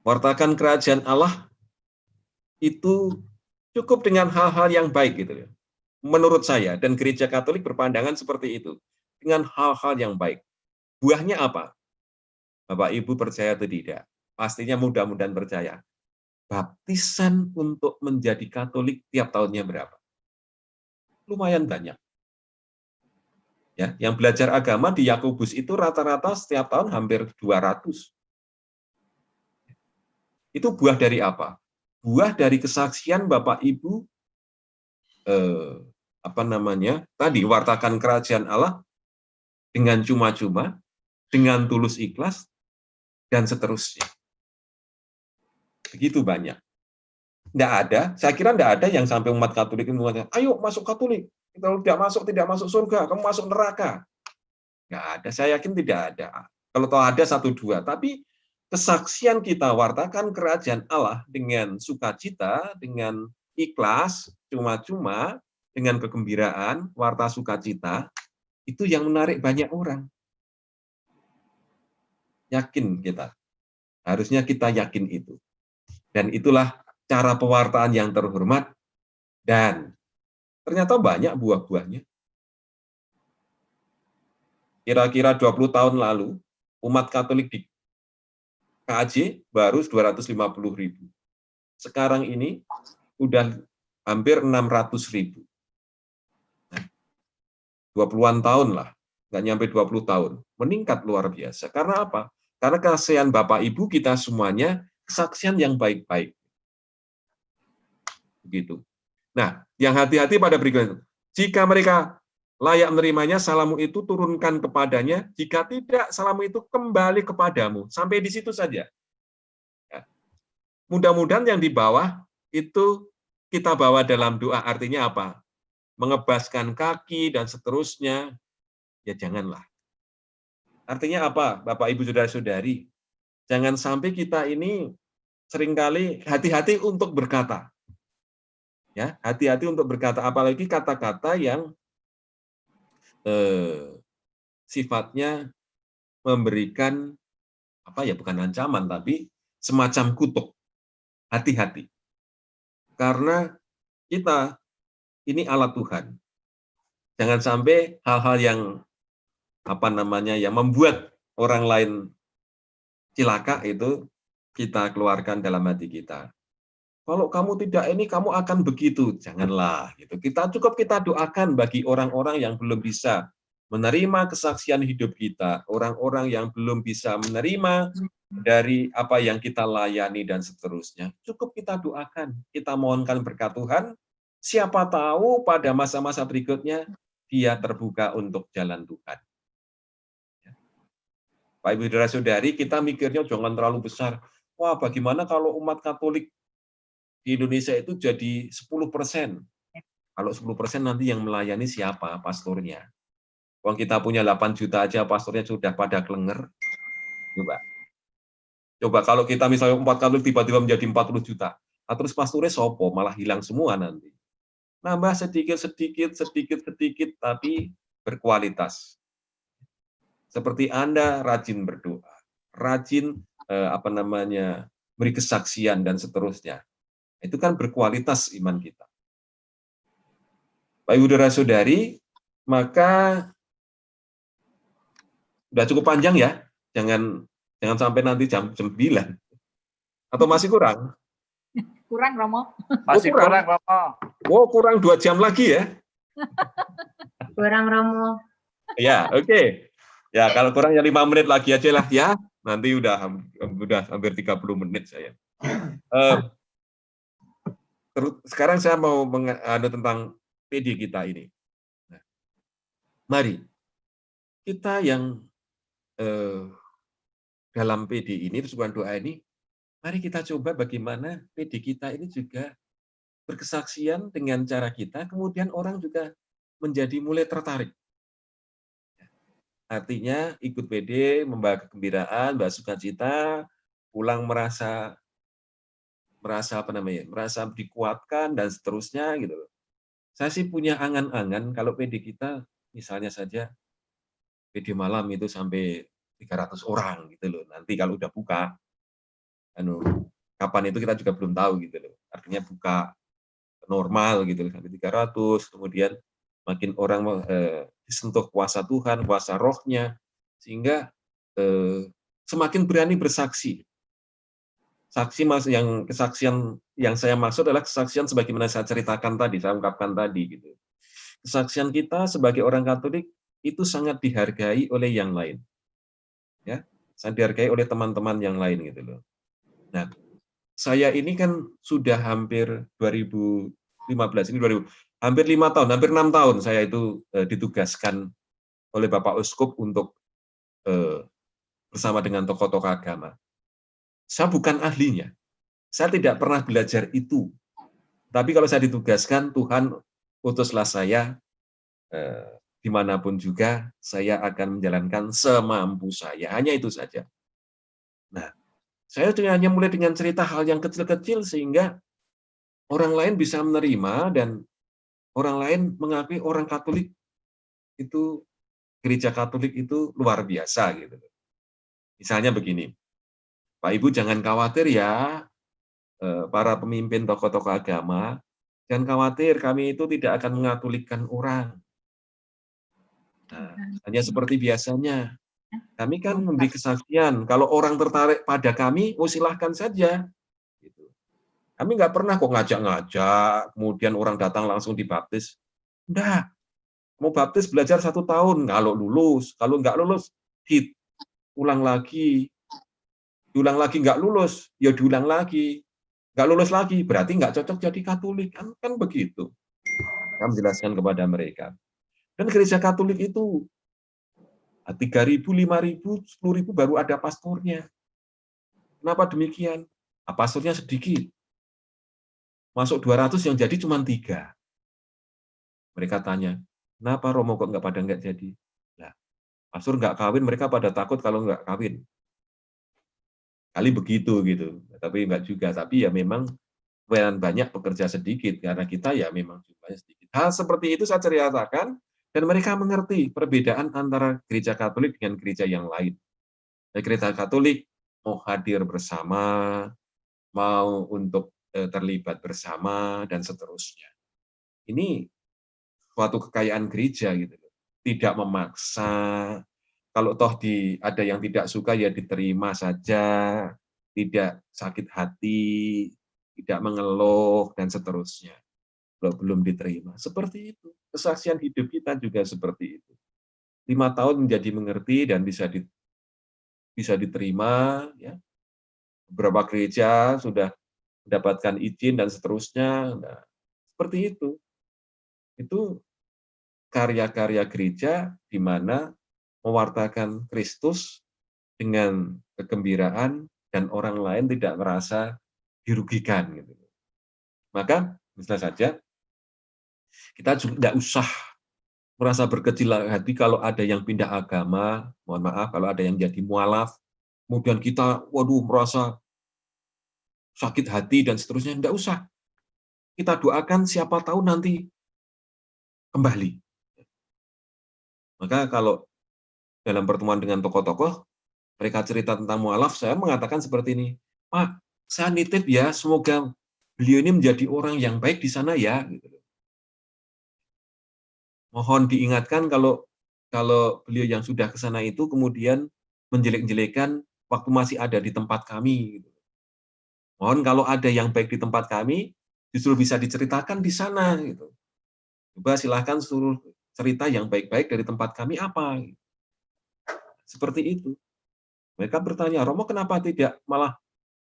Wartakan kerajaan Allah itu cukup dengan hal-hal yang baik gitu ya. Menurut saya dan Gereja Katolik berpandangan seperti itu, dengan hal-hal yang baik. Buahnya apa? Bapak Ibu percaya atau tidak? Pastinya mudah-mudahan percaya. Baptisan untuk menjadi Katolik tiap tahunnya berapa? Lumayan banyak. Ya, yang belajar agama di Yakobus itu rata-rata setiap tahun hampir 200. Itu buah dari apa? Buah dari kesaksian Bapak Ibu tadi wartakan kerajaan Allah dengan cuma-cuma, dengan tulus ikhlas, dan seterusnya. Begitu banyak. Nggak ada, saya kira nggak ada yang sampai umat Katolik itu mengatakan, ayo masuk Katolik, kalau tidak masuk surga, kamu masuk neraka. Nggak ada, saya yakin tidak ada. Kalau tahu ada 1-2, tapi kesaksian kita wartakan kerajaan Allah dengan sukacita, dengan ikhlas, cuma-cuma, dengan kegembiraan, warta sukacita, itu yang menarik banyak orang. Yakin kita. Harusnya kita yakin itu. Dan itulah cara pewartaan yang terhormat. Dan ternyata banyak buah-buahnya. Kira-kira 20 tahun lalu, umat Katolik di KAJ baru 250.000. Sekarang ini udah hampir 600.000. 20-an tahun lah, nggak nyampe 20 tahun. Meningkat luar biasa. Karena apa? Karena kesaksian Bapak Ibu kita semuanya, kesaksian yang baik-baik. Begitu. Nah, yang hati-hati pada berikutnya. Jika mereka layak menerimanya, salamu itu turunkan kepadanya. Jika tidak, salamu itu kembali kepadamu. Sampai di situ saja. Ya. Mudah-mudahan yang di bawah itu kita bawa dalam doa. Artinya apa? Mengebaskan kaki dan seterusnya. Ya janganlah. Artinya apa, Bapak, Ibu, Saudara-saudari? Jangan sampai kita ini seringkali hati-hati untuk berkata. Ya, hati-hati untuk berkata, apalagi kata-kata yang sifatnya memberikan bukan ancaman tapi semacam kutuk. Hati-hati. Karena kita ini alat Tuhan. Jangan sampai hal-hal yang yang membuat orang lain cilaka itu kita keluarkan dalam hati kita. Kalau kamu tidak ini, kamu akan begitu. Janganlah. Gitu. Kita doakan bagi orang-orang yang belum bisa menerima kesaksian hidup kita, orang-orang yang belum bisa menerima dari apa yang kita layani dan seterusnya. Cukup kita doakan, kita mohonkan berkat Tuhan. Siapa tahu pada masa-masa berikutnya dia terbuka untuk jalan Tuhan. Pak, Ibu, Saudara-saudari, kita mikirnya jangan terlalu besar. Wah, bagaimana kalau umat Katolik di Indonesia itu jadi 10%? Kalau 10% nanti yang melayani siapa? Pastornya. Kalau kita punya 8 juta aja, pastornya sudah pada klenger. Coba kalau kita misalnya umat Katolik tiba-tiba menjadi 40 juta, terus pastornya sopo, malah hilang semua nanti. Nambah sedikit, tapi berkualitas. Seperti Anda rajin berdoa, rajin beri kesaksian dan seterusnya. Itu kan berkualitas iman kita. Baik saudara-saudari, maka udah cukup panjang ya. Jangan sampai nanti jam 9. Atau masih kurang? Kurang, Romo. Masih kurang, Romo. Oh, kurang 2 jam lagi ya? Kurang, Romo. Ya, oke. Ya, kalau kurang ya 5 menit lagi aja lah ya. Nanti udah hampir 30 menit saya. Sekarang saya mau tentang PD kita ini. Nah, mari kita yang dalam PD ini, persekutuan doa ini, mari kita coba bagaimana PD kita ini juga berkesaksian dengan cara kita, kemudian orang juga menjadi mulai tertarik. Artinya ikut PD, membawa kegembiraan, membawa sukacita, pulang merasa dikuatkan dan seterusnya gitu loh. Saya sih punya angan-angan kalau PD kita misalnya saja PD malam itu sampai 300 orang gitu loh. Nanti kalau udah buka, kapan itu kita juga belum tahu gitu loh. Artinya buka normal gitu loh, sampai 300, kemudian makin orang disentuh kuasa Tuhan, kuasa rohnya, sehingga semakin berani bersaksi. Kesaksian yang saya maksud adalah kesaksian sebagaimana saya ceritakan tadi, saya ungkapkan tadi gitu. Kesaksian kita sebagai orang Katolik itu sangat dihargai oleh yang lain. Ya, sangat dihargai oleh teman-teman yang lain gitu loh. Nah, saya ini kan sudah hampir 2015 ini hampir 5 tahun, hampir 6 tahun saya itu ditugaskan oleh Bapak Uskup untuk bersama dengan tokoh-tokoh agama. Saya bukan ahlinya. Saya tidak pernah belajar itu. Tapi kalau saya ditugaskan, Tuhan utuslah saya dimanapun juga, saya akan menjalankan semampu saya. Hanya itu saja. Nah, saya hanya mulai dengan cerita hal yang kecil-kecil sehingga orang lain bisa menerima dan orang lain mengakui orang Katolik itu, gereja Katolik itu luar biasa gitu. Misalnya begini, Pak Ibu jangan khawatir ya, para pemimpin tokoh-tokoh agama, jangan khawatir, kami itu tidak akan mengatolikkan orang. Nah, hanya seperti biasanya. Kami kan memberi kesaksian, kalau orang tertarik pada kami, silahkan saja. Gitu. Kami nggak pernah kok ngajak-ngajak, kemudian orang datang langsung dibaptis. Enggak. Mau baptis belajar 1 tahun, kalau lulus. Kalau nggak lulus, diulang lagi. Diulang lagi nggak lulus, ya diulang lagi. Nggak lulus lagi, berarti nggak cocok jadi Katolik. Kan begitu. Kami menjelaskan kepada mereka. Dan gereja Katolik itu 3.000, 5.000, 10.000 baru ada pastornya. Kenapa demikian? Pastornya sedikit. Masuk 200 yang jadi cuma 3. Mereka tanya, kenapa Romo kok nggak jadi? Nah, pastor nggak kawin, mereka pada takut kalau nggak kawin. Kali begitu gitu, tapi enggak juga. Tapi ya memang banyak pekerja sedikit karena kita ya memang jumlahnya sedikit. Hal seperti itu saya ceritakan dan mereka mengerti perbedaan antara gereja Katolik dengan gereja yang lain. Gereja Katolik mau hadir bersama, mau untuk terlibat bersama dan seterusnya. Ini suatu kekayaan gereja gitu, tidak memaksa. Kalau toh ada yang tidak suka ya diterima saja, tidak sakit hati, tidak mengeluh, dan seterusnya. Kalau belum diterima. Seperti itu. Kesaksian hidup kita juga seperti itu. 5 tahun menjadi mengerti dan bisa diterima. Ya. Beberapa gereja sudah mendapatkan izin dan seterusnya. Nah, seperti itu. Itu karya-karya gereja di mana mewartakan Kristus dengan kegembiraan dan orang lain tidak merasa dirugikan. Gitu. Maka, misalnya saja, kita juga tidak usah merasa berkecil hati kalau ada yang pindah agama, mohon maaf, kalau ada yang jadi mualaf, kemudian kita, merasa sakit hati dan seterusnya, tidak usah. Kita doakan siapa tahu nanti kembali. Maka kalau dalam pertemuan dengan tokoh-tokoh, mereka cerita tentang mualaf, saya mengatakan seperti ini, Pak, saya nitip ya, semoga beliau ini menjadi orang yang baik di sana ya. Mohon diingatkan kalau beliau yang sudah ke sana itu kemudian menjelek-jelekan waktu masih ada di tempat kami. Mohon kalau ada yang baik di tempat kami, justru bisa diceritakan di sana. Coba silahkan suruh cerita yang baik-baik dari tempat kami apa. Seperti itu. Mereka bertanya, Romo kenapa tidak malah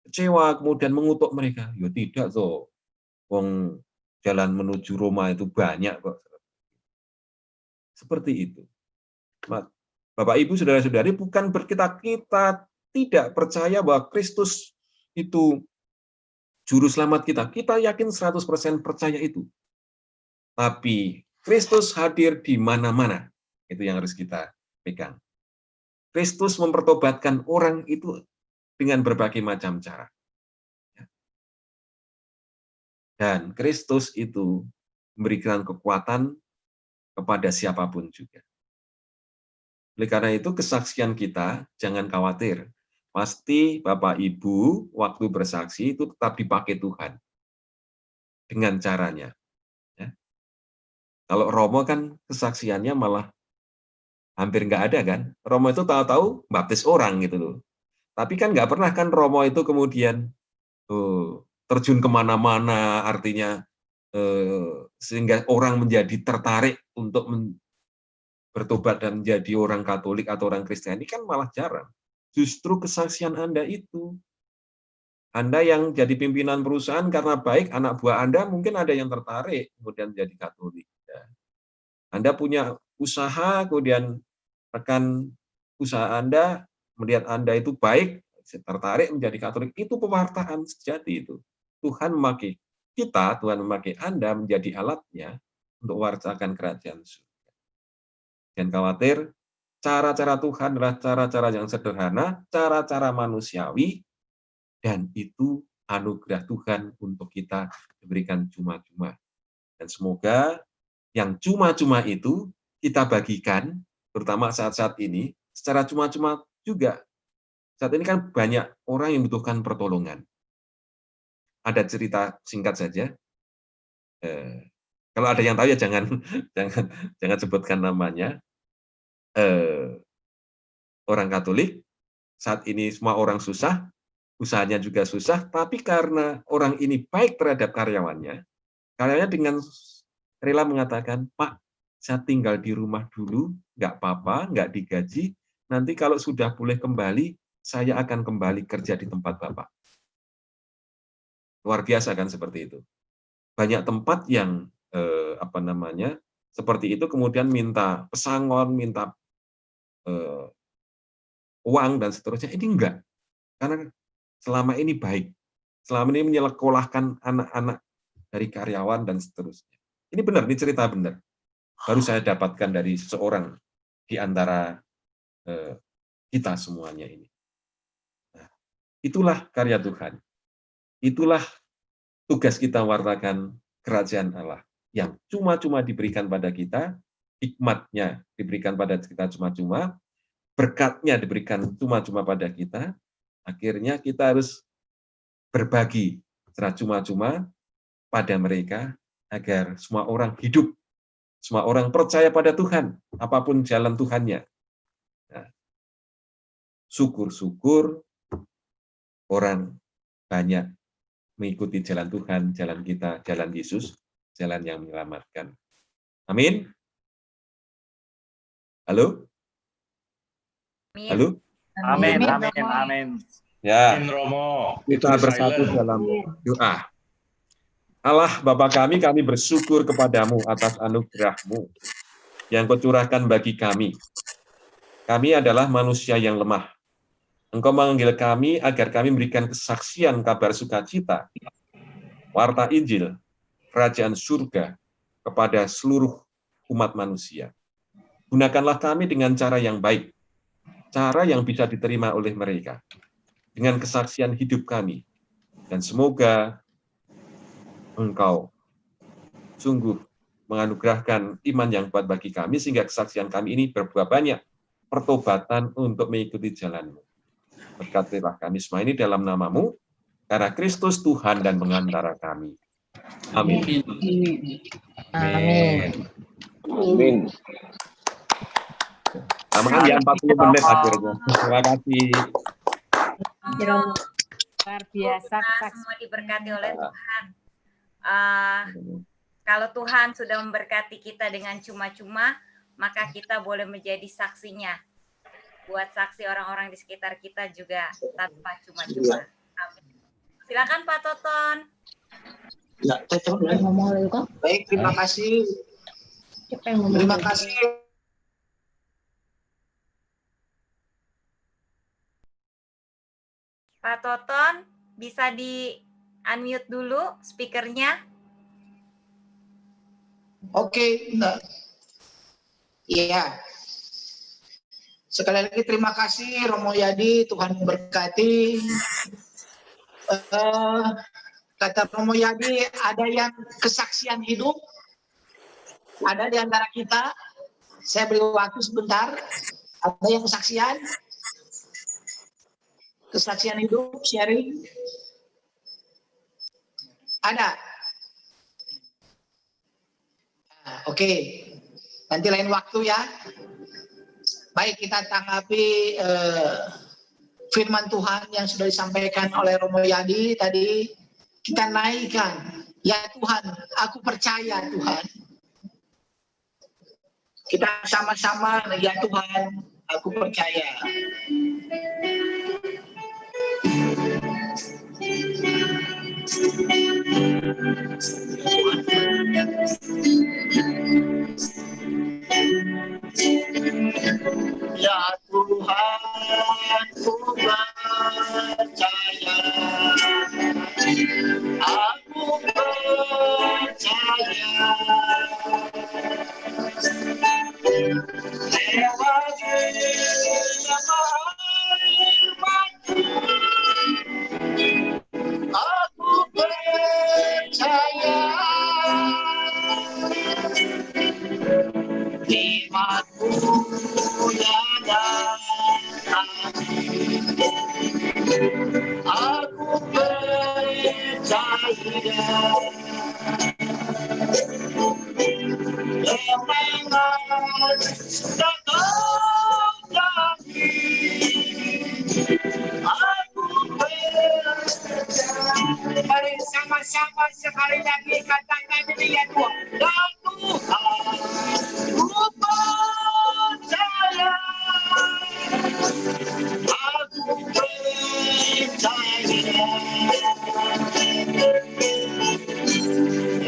kecewa kemudian mengutuk mereka? Ya tidak toh. Wong jalan menuju Roma itu banyak kok. Seperti itu. Bapak Ibu saudara-saudari, bukan kita tidak percaya bahwa Kristus itu juru selamat kita. Kita yakin 100% percaya itu. Tapi Kristus hadir di mana-mana. Itu yang harus kita pegang. Kristus mempertobatkan orang itu dengan berbagai macam cara. Dan Kristus itu memberikan kekuatan kepada siapapun juga. Oleh karena itu, kesaksian kita jangan khawatir. Pasti Bapak Ibu waktu bersaksi itu tetap dipakai Tuhan. Dengan caranya. Ya. Kalau Romo kan kesaksiannya malah hampir nggak ada kan. Romo itu tahu-tahu baptis orang gitu loh. Tapi kan nggak pernah kan Romo itu kemudian terjun kemana-mana, artinya sehingga orang menjadi tertarik untuk bertobat dan menjadi orang Katolik atau orang Kristen. Ini kan malah jarang. Justru kesaksian Anda itu. Anda yang jadi pimpinan perusahaan karena baik, anak buah Anda mungkin ada yang tertarik kemudian menjadi Katolik. Anda punya usaha, kemudian rekan usaha Anda melihat Anda itu baik, tertarik menjadi Katolik. Itu pewartaan sejati itu. Tuhan memakai kita, Tuhan memakai Anda menjadi alatnya untuk mewartakan kerajaan surga. Jangan khawatir, cara-cara Tuhan adalah cara-cara yang sederhana, cara-cara manusiawi, dan itu anugerah Tuhan untuk kita diberikan cuma-cuma. Dan semoga yang cuma-cuma itu kita bagikan, terutama saat-saat ini, secara cuma-cuma juga. Saat ini kan banyak orang yang membutuhkan pertolongan. Ada cerita singkat saja. Kalau ada yang tahu ya jangan sebutkan namanya. Orang Katolik, saat ini semua orang susah, usahanya juga susah, tapi karena orang ini baik terhadap karyawannya dengan rela mengatakan, Pak, saya tinggal di rumah dulu, nggak apa-apa, nggak digaji, nanti kalau sudah boleh kembali, saya akan kembali kerja di tempat Bapak. Luar biasa kan seperti itu. Banyak tempat yang seperti itu kemudian minta pesangon, minta uang dan seterusnya. Ini enggak, karena selama ini baik, selama ini menyekolahkan anak-anak dari karyawan dan seterusnya. Ini benar, ini cerita benar. Baru saya dapatkan dari seseorang di antara kita semuanya ini. Nah, itulah karya Tuhan. Itulah tugas kita wartakan kerajaan Allah yang cuma-cuma diberikan pada kita, hikmatnya diberikan pada kita cuma-cuma, berkatnya diberikan cuma-cuma pada kita, akhirnya kita harus berbagi secara cuma-cuma pada mereka agar semua orang hidup, semua orang percaya pada Tuhan, apapun jalan Tuhannya. Nah, syukur-syukur orang banyak mengikuti jalan Tuhan, jalan kita, jalan Yesus, jalan yang menyelamatkan. Amin. Halo? Halo? Amin, amin, amin. Ya, Amin, Romo. kita bersatu dalam doa. Allah Bapa kami bersyukur kepadamu atas anugerah-Mu yang Kau curahkan bagi kami. Kami adalah manusia yang lemah. Engkau memanggil kami agar kami memberikan kesaksian kabar sukacita, warta Injil, kerajaan surga kepada seluruh umat manusia. Gunakanlah kami dengan cara yang baik, cara yang bisa diterima oleh mereka, dengan kesaksian hidup kami. Dan semoga Engkau sungguh menganugerahkan iman yang kuat bagi kami, sehingga kesaksian kami ini berbuah banyak pertobatan untuk mengikuti jalan-Mu. Berkatilah kami semua ini dalam nama-Mu, karena Kristus Tuhan dan pengantara kami. Amin. Amin. Amin. Aman ya 40 menit akhirnya. Terima kasih. Luar biasa. Semua diberkati oleh Tuhan. Kalau Tuhan sudah memberkati kita dengan cuma-cuma, maka kita boleh menjadi saksinya. Buat saksi orang-orang di sekitar kita juga tanpa cuma-cuma. Amin. Silakan Pak Toton. Ya, baik, terima kasih. Terima kasih. Pak Toton, bisa di-unmute dulu speakernya? Oke, iya. Sekali lagi terima kasih Romo Yadi, Tuhan memberkati. Kata Romo Yadi, ada yang kesaksian hidup, ada di antara kita. Saya beri waktu sebentar. Ada yang kesaksian hidup, sharing. Ada. Oke, nanti lain waktu ya. Baik, kita tanggapi firman Tuhan yang sudah disampaikan oleh Romo Yadi tadi. Kita naikkan, ya Tuhan, aku percaya Tuhan. Kita sama-sama, ya Tuhan, aku percaya. Ya Tuhan, ku percaya. Aku percaya. Lewat aku percaya. Imanku dan aku percaya. Kemenangan sudah terjadi. Aku percaya. Mari sama-sama sekali lagi katakan ini ya Tuhan. Dan Tuhan, ku percaya. Aku percaya.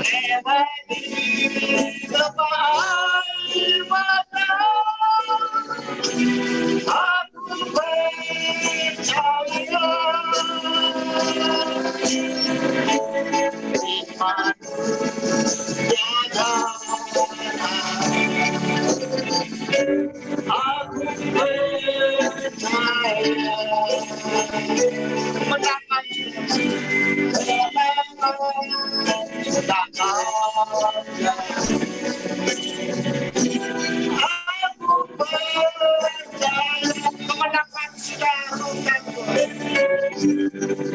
Lewat depan mata, aku percaya. Iman tiada aku percaya. Mendapat sudah ada. Aku percaya kemenangan sudah ada.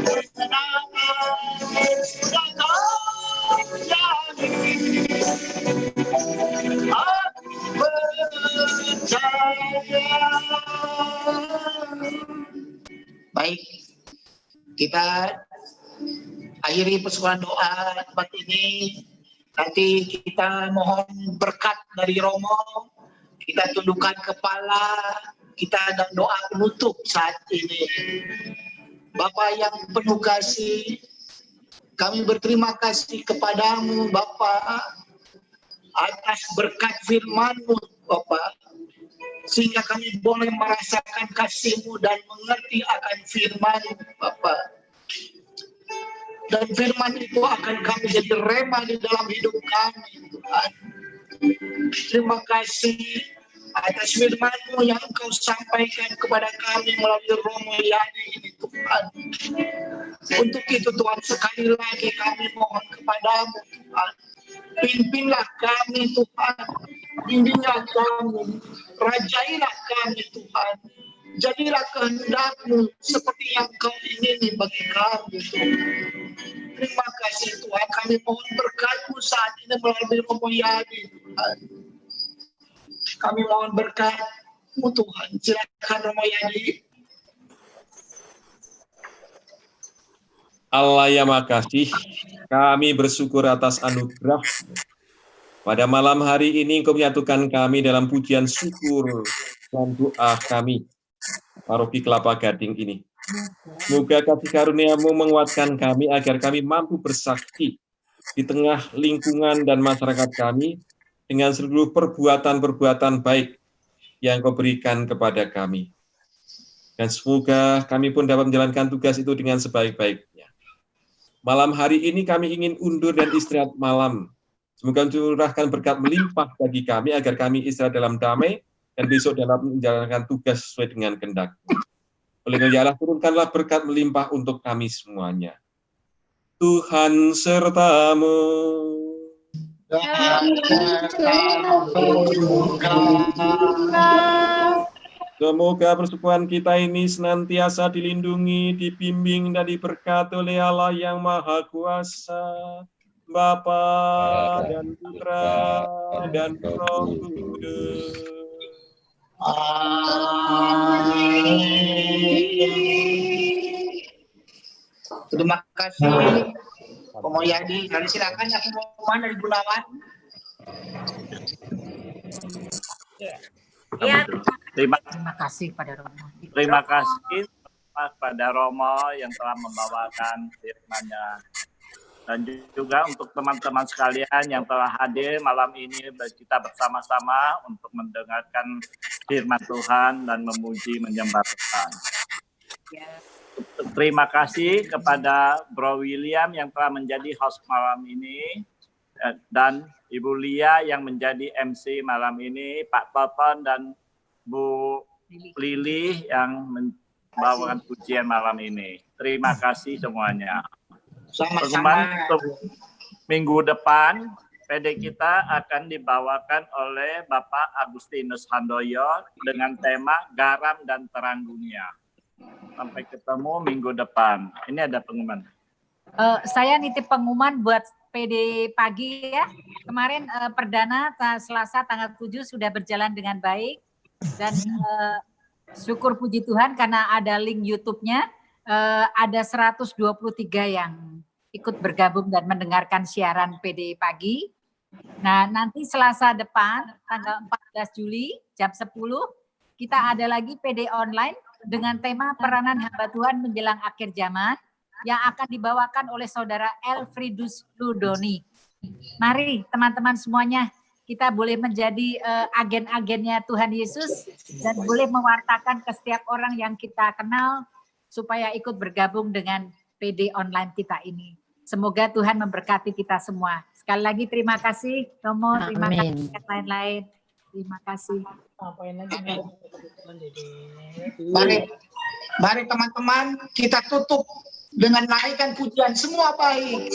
Kemenangan sudah terjadi. Aku percaya. Baik, kita akhiri persekutuan doa tempat ini. Nanti kita mohon berkat dari Romo. Kita tundukkan kepala kita dan doa penutup saat ini. Bapak yang penuh kasih, kami berterima kasih kepadamu Bapak atas berkat firman-Mu Bapak, sehingga kami boleh merasakan kasih-Mu dan mengerti akan firman Bapak. Dan firman itu akan kami jadi rema di dalam hidup kami Tuhan. Terima kasih atas firman-Mu yang Engkau sampaikan kepada kami melalui Romo Yadi ini Tuhan. Untuk itu Tuhan, sekali lagi kami mohon kepadamu Tuhan. Pimpinlah kami Tuhan, bimbinglah kami, rajailah kami Tuhan. Jadilah kehendak-Mu seperti yang Kau ingini bagi kami. Terima kasih Tuhan, kami mohon berkat-Mu saat ini melalui Romo Yadi, Tuhan. Kami mohon berkat-Mu Tuhan. Silakan Romo Yadi. Allah yang makasih, kami bersyukur atas anugerah. Pada malam hari ini Engkau menyatukan kami dalam pujian syukur dan doa kami, Paroki Kelapa Gading ini. Semoga kasih karunia-Mu menguatkan kami agar kami mampu bersaksi di tengah lingkungan dan masyarakat kami dengan seluruh perbuatan-perbuatan baik yang Kau berikan kepada kami. Dan semoga kami pun dapat menjalankan tugas itu dengan sebaik-baiknya. Malam hari ini kami ingin undur dan istirahat malam. Semoga curahkan berkat melimpah bagi kami agar kami istirahat dalam damai dan besok dalam menjalankan tugas sesuai dengan kehendak. Oleh karena Allah, turunkanlah berkat melimpah untuk kami semuanya. Tuhan sertamu. Semoga persekutuan kita ini senantiasa dilindungi, dibimbing, dan diberkati oleh Allah yang Maha Kuasa, Bapa dan Putra dan Roh Kudus. Terima kasih, Romo Yadi. Dan silakan yang pengumuman dari Gunawan. Ya. Terima kasih pada Romo. Terima kasih pada Romo yang telah membawakan firman-Nya. Dan juga untuk teman-teman sekalian yang telah hadir malam ini, kita bersama-sama untuk mendengarkan firman Tuhan dan memuji menyembah Tuhan. Terima kasih kepada Bro William yang telah menjadi host malam ini, dan Ibu Lia yang menjadi MC malam ini, Pak Toton dan Bu Lili yang membawakan pujian malam ini. Terima kasih semuanya. Sama-sama. Untuk minggu depan, PD kita akan dibawakan oleh Bapak Agustinus Handoyo dengan tema Garam dan Terang Dunia. Sampai ketemu minggu depan. Ini ada pengumuman. Saya nitip pengumuman buat PD pagi ya. Kemarin perdana Selasa tanggal 7 sudah berjalan dengan baik. Dan syukur puji Tuhan karena ada link YouTube-nya, ada 123 yang ikut bergabung dan mendengarkan siaran PD pagi. Nah, nanti Selasa depan, tanggal 14 Juli, jam 10, kita ada lagi PD online dengan tema peranan hamba Tuhan menjelang akhir zaman yang akan dibawakan oleh Saudara Elfridus Ludoni. Mari teman-teman semuanya, kita boleh menjadi agen-agennya Tuhan Yesus dan boleh mewartakan ke setiap orang yang kita kenal supaya ikut bergabung dengan PD online kita ini. Semoga Tuhan memberkati kita semua. Sekali lagi terima kasih Romo, terima kasih yang lain-lain. Terima kasih. Mari teman-teman kita tutup dengan naikkan pujian semua baik.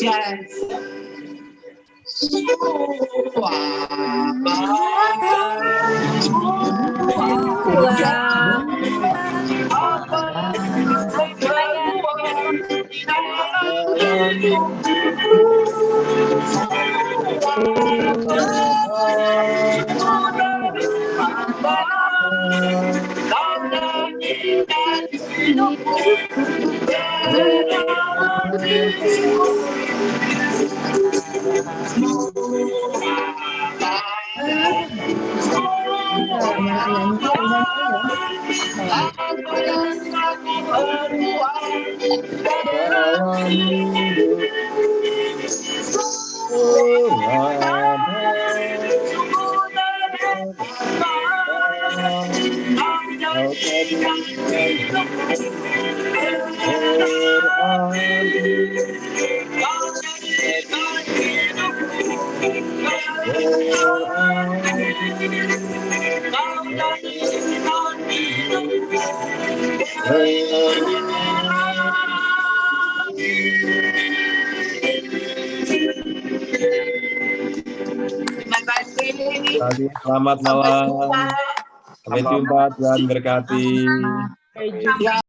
Selamat malam. Sampai jumpa, Tuhan berkati.